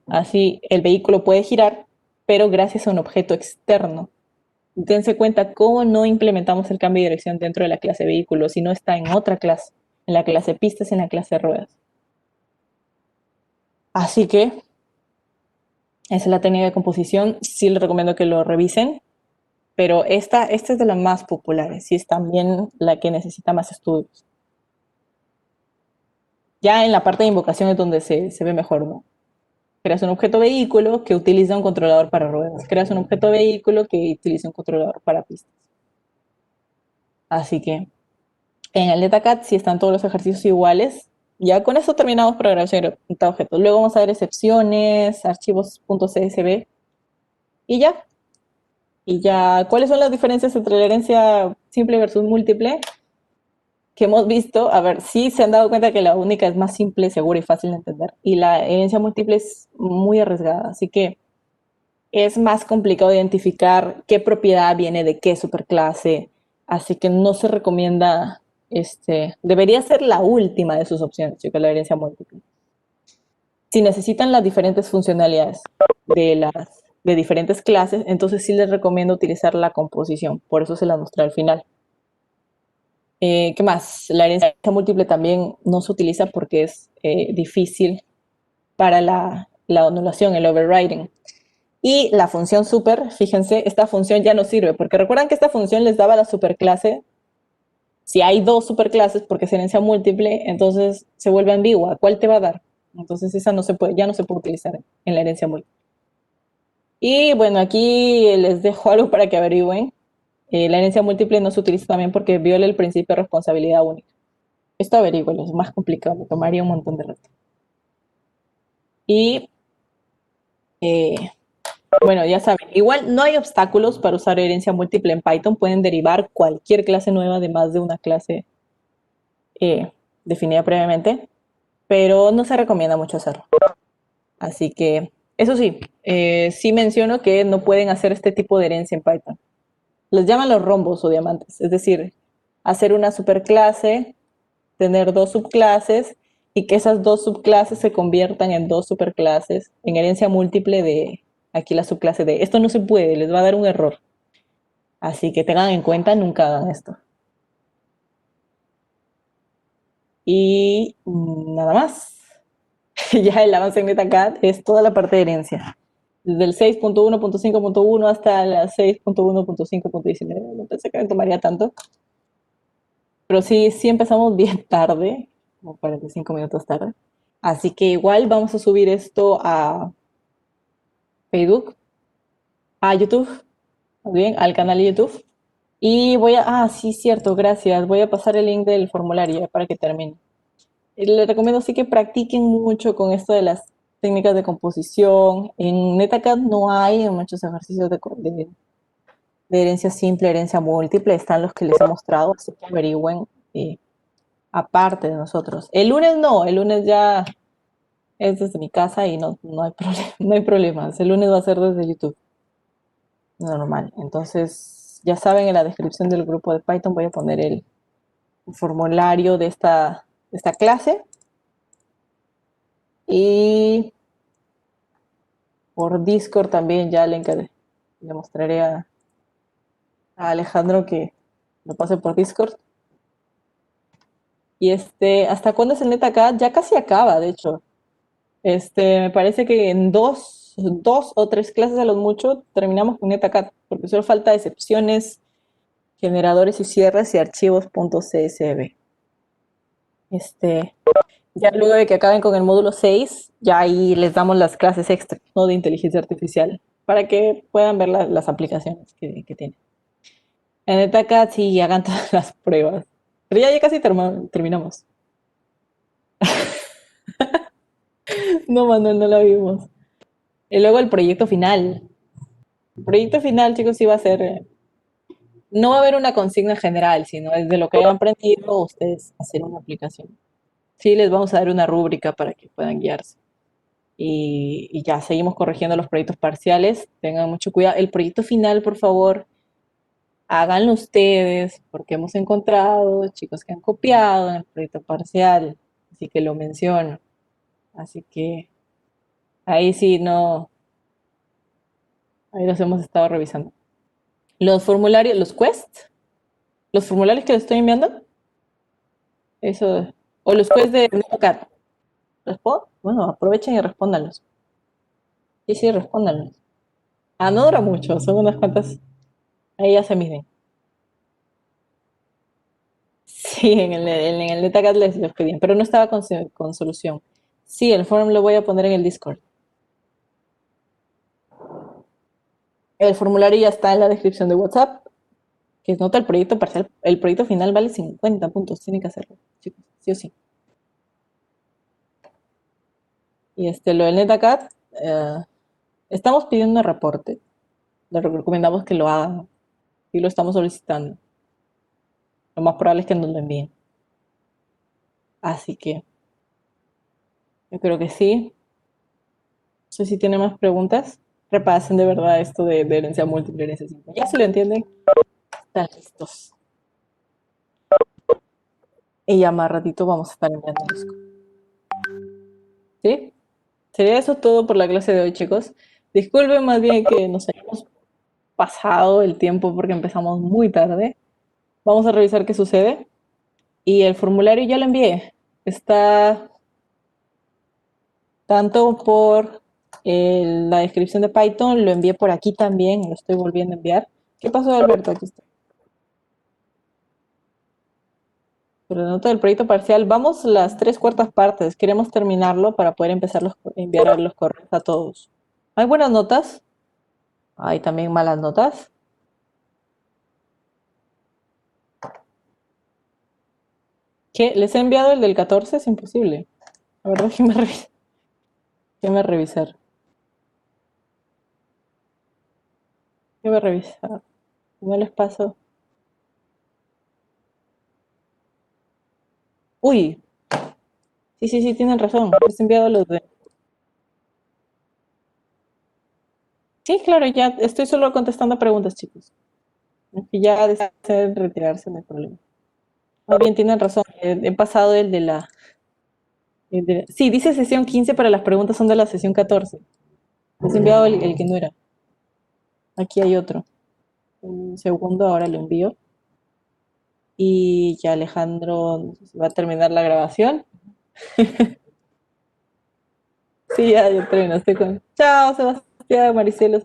Así el vehículo puede girar, pero gracias a un objeto externo. Dense cuenta cómo no implementamos el cambio de dirección dentro de la clase vehículo, si no está en otra clase, en la clase pistas, en la clase ruedas. Así que esa es la técnica de composición. Sí les recomiendo que lo revisen, pero esta es de las más populares y es también la que necesita más estudios. Ya en la parte de invocación es donde se ve mejor, ¿no? Creas un objeto vehículo que utiliza un controlador para ruedas. Creas un objeto vehículo que utiliza un controlador para pistas. Así que en el DataCAD, si están todos los ejercicios iguales, ya con eso terminamos para grabación de objetos. Luego vamos a ver excepciones, archivos .csv y ya. Y ya, ¿cuáles son las diferencias entre la herencia simple versus múltiple? Que hemos visto, a ver, sí se han dado cuenta que la única es más simple, segura y fácil de entender. Y la herencia múltiple es muy arriesgada, así que es más complicado identificar qué propiedad viene de qué superclase, así que no se recomienda, debería ser la última de sus opciones, yo creo, la herencia múltiple. Si necesitan las diferentes funcionalidades de diferentes clases, entonces sí les recomiendo utilizar la composición, por eso se la mostré al final. ¿Qué más? La herencia múltiple también no se utiliza porque es difícil para la anulación, el overriding. Y la función super, fíjense, esta función ya no sirve, porque recuerdan que esta función les daba la superclase. Si hay dos superclases, porque es herencia múltiple, entonces se vuelve ambigua. ¿Cuál te va a dar? Entonces esa no se puede, ya no se puede utilizar en la herencia múltiple. Y bueno, aquí les dejo algo para que averigüen. La herencia múltiple no se utiliza también porque viola el principio de responsabilidad única. Esto averigüenlo, es más complicado, me tomaría un montón de rato. Y bueno, ya saben, igual no hay obstáculos para usar herencia múltiple en Python. Pueden derivar cualquier clase nueva de más de una clase definida previamente, pero no se recomienda mucho hacerlo. Así que, eso sí, sí menciono que no pueden hacer este tipo de herencia en Python. Les llaman los rombos o diamantes, es decir, hacer una superclase, tener dos subclases y que esas dos subclases se conviertan en dos superclases en herencia múltiple de aquí la subclase de. Esto no se puede, les va a dar un error. Así que tengan en cuenta, nunca hagan esto. Y nada más. Ya el avance en MetaCAD es toda la parte de herencia. Desde el 6.1.5.1 hasta la 6.1.5.19. No pensé que me tomaría tanto. Pero sí, sí empezamos bien tarde, como 45 minutos tarde. Así que igual vamos a subir esto a Facebook, a YouTube Muy bien, al canal de YouTube. Y sí, cierto, gracias. Voy a pasar el link del formulario ya para que termine. Les recomiendo sí que practiquen mucho con esto de las técnicas de composición. En NetACAD no hay muchos ejercicios de herencia simple, herencia múltiple. Están los que les he mostrado, así que averigüen aparte de nosotros. El lunes no, el lunes ya es desde mi casa y no hay no hay problemas. El lunes va a ser desde YouTube, normal. Entonces, ya saben, en la descripción del grupo de Python voy a poner el formulario de esta clase y por Discord también ya le mostraré a Alejandro que lo pase por Discord. Y ¿hasta cuándo es el NetAcad? Ya casi acaba, de hecho. Me parece que en dos o tres clases a lo mucho terminamos con NetAcad, porque solo falta excepciones, generadores y cierres y archivos.csv. Este, ya luego de que acaben con el módulo 6 ya ahí les damos las clases extra, ¿no? De inteligencia artificial, para que puedan ver las aplicaciones que tiene. En NetAcad sí hagan todas las pruebas. Pero ya casi terminamos. No, Manuel, no la vimos. Y luego el proyecto final. El proyecto final, chicos, sí va a ser no va a haber una consigna general, sino desde lo que hayan aprendido ustedes hacer una aplicación. Sí, les vamos a dar una rúbrica para que puedan guiarse. Y ya seguimos corrigiendo los proyectos parciales. Tengan mucho cuidado. El proyecto final, por favor, háganlo ustedes, porque hemos encontrado chicos que han copiado en el proyecto parcial. Así que lo menciono. Así que ahí sí no, ahí los hemos estado revisando. Los formularios, los quests, los formularios que les estoy enviando, eso, o los quests de NetAcad. Bueno, aprovechen y respóndanlos. Sí, sí, respóndanlos. No dura mucho, son unas cuantas. Ahí ya se miden. Sí, en el NetAcad les pedían, pero no estaba con solución. Sí, el forum lo voy a poner en el Discord. El formulario ya está en la descripción de WhatsApp, que nota el proyecto parcial. El proyecto final vale 50 puntos, tienen que hacerlo, chicos, sí o sí. Y lo del NetAcad, estamos pidiendo un reporte. Les recomendamos que lo hagan y lo estamos solicitando. Lo más probable es que nos lo envíen. Así que yo creo que sí. No sé si tienen más preguntas. Repasen de verdad esto de herencia múltiple, herencia simple. Ya si lo entienden, están listos. Y ya más ratito vamos a estar enviando los. ¿Sí? Sería eso todo por la clase de hoy, chicos. Disculpen más bien que nos hayamos pasado el tiempo porque empezamos muy tarde. Vamos a revisar qué sucede. Y el formulario ya lo envié. Está tanto por la descripción de Python, lo envié por aquí también, lo estoy volviendo a enviar. ¿Qué pasó, Alberto? Aquí está. Pero la nota del proyecto parcial, vamos las tres cuartas partes. Queremos terminarlo para poder empezar enviar los correos a todos. ¿Hay buenas notas? Hay también malas notas. ¿Qué? ¿Les he enviado el del 14? Es imposible. La verdad es que déjeme revisar. Déjeme revisar. No les paso. Uy, sí, sí, sí, tienen razón. Les he enviado los de. Sí, claro, ya estoy solo contestando preguntas, chicos. Y ya deseen retirarse, no hay problema. Más bien, tienen razón. He pasado Sí, dice sesión 15, pero las preguntas son de la sesión 14. Les he enviado el que no era. Aquí hay otro. Un segundo, ahora lo envío. Y ya Alejandro no sé si va a terminar la grabación. Sí, ya terminó. Estoy con. Chao, Sebastián, Maricelo.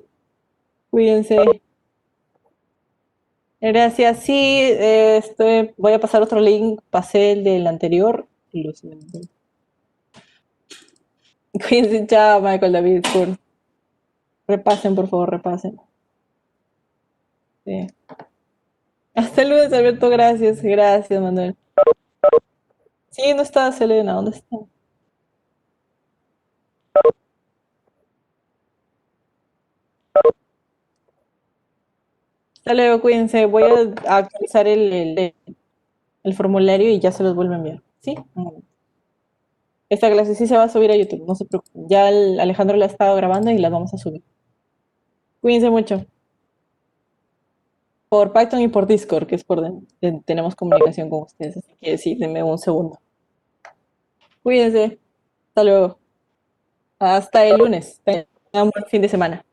Cuídense. Gracias. Sí, voy a pasar otro link. Pasé el del anterior. Cuídense, chao, Michael David. Repasen, por favor, repasen. Sí. Hasta luego, Alberto. Gracias, gracias, Manuel. Sí, no está Selena, ¿dónde está? Hasta luego, cuídense. Voy a actualizar el formulario y ya se los vuelvo a enviar. ¿Sí? Esta clase sí se va a subir a YouTube, no se preocupen. Ya Alejandro la ha estado grabando y la vamos a subir. Cuídense mucho. Por Python y por Discord, que es por donde tenemos comunicación con ustedes. Así que sí, denme un segundo. Cuídense. Hasta luego. Hasta el lunes. Tengan un buen fin de semana.